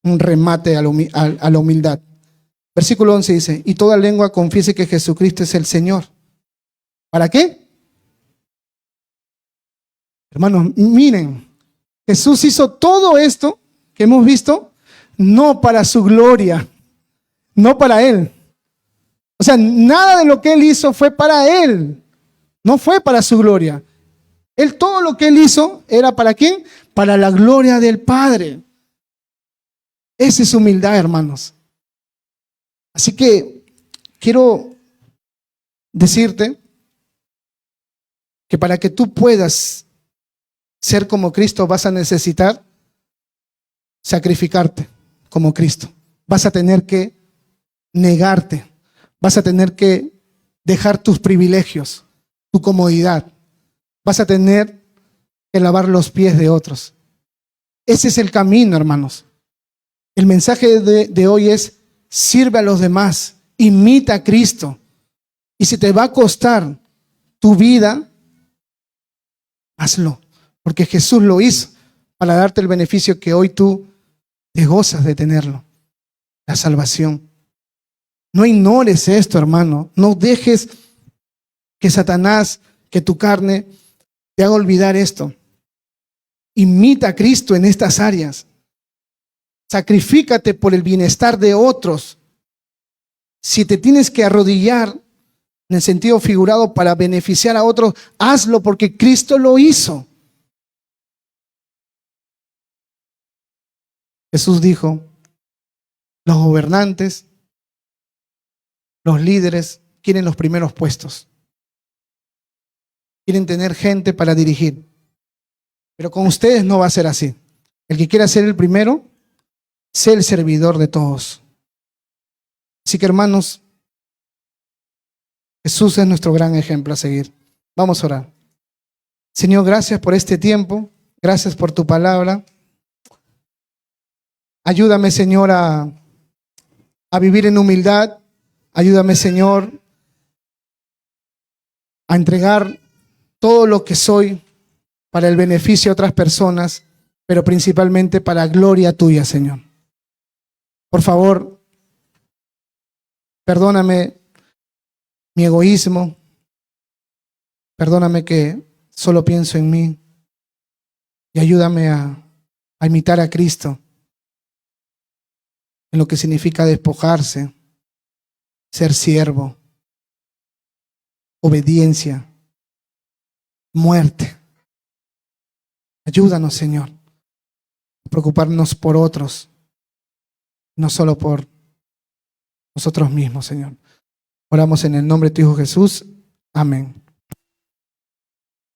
un remate a la humildad. Versículo 11 dice: y toda lengua confiese que Jesucristo es el Señor. ¿Para qué? Hermanos, miren, Jesús hizo todo esto que hemos visto, no para su gloria, no para Él. O sea, nada de lo que Él hizo fue para Él, no fue para su gloria. Él, todo lo que Él hizo era ¿para quién? Para la gloria del Padre. Esa es humildad, hermanos. Así que quiero decirte que para que tú puedas ser como Cristo vas a necesitar sacrificarte como Cristo. Vas a tener que negarte. Vas a tener que dejar tus privilegios, tu comodidad. Vas a tener que lavar los pies de otros. Ese es el camino, hermanos. El mensaje de hoy es: sirve a los demás, imita a Cristo. Y si te va a costar tu vida, hazlo. Porque Jesús lo hizo para darte el beneficio que hoy tú te gozas de tenerlo. La salvación. No ignores esto, hermano. No dejes que Satanás, que tu carne te haga olvidar esto. Imita a Cristo en estas áreas. Sacrifícate por el bienestar de otros. Si te tienes que arrodillar en el sentido figurado para beneficiar a otros, hazlo porque Cristo lo hizo. Jesús dijo: los gobernantes, los líderes quieren los primeros puestos. Quieren tener gente para dirigir. Pero con ustedes no va a ser así. El que quiera ser el primero, sé el servidor de todos. Así que, hermanos, Jesús es nuestro gran ejemplo a seguir. Vamos a orar. Señor, gracias por este tiempo. Gracias por tu palabra. Ayúdame, Señor, a vivir en humildad. Ayúdame, Señor, a entregar todo lo que soy para el beneficio de otras personas, pero principalmente para gloria tuya, Señor. Por favor, perdóname mi egoísmo. Perdóname que solo pienso en mí. Y ayúdame a imitar a Cristo en lo que significa despojarse, ser siervo, obediencia, muerte. Ayúdanos, Señor, a preocuparnos por otros, no solo por nosotros mismos, Señor. Oramos en el nombre de tu Hijo Jesús. Amén.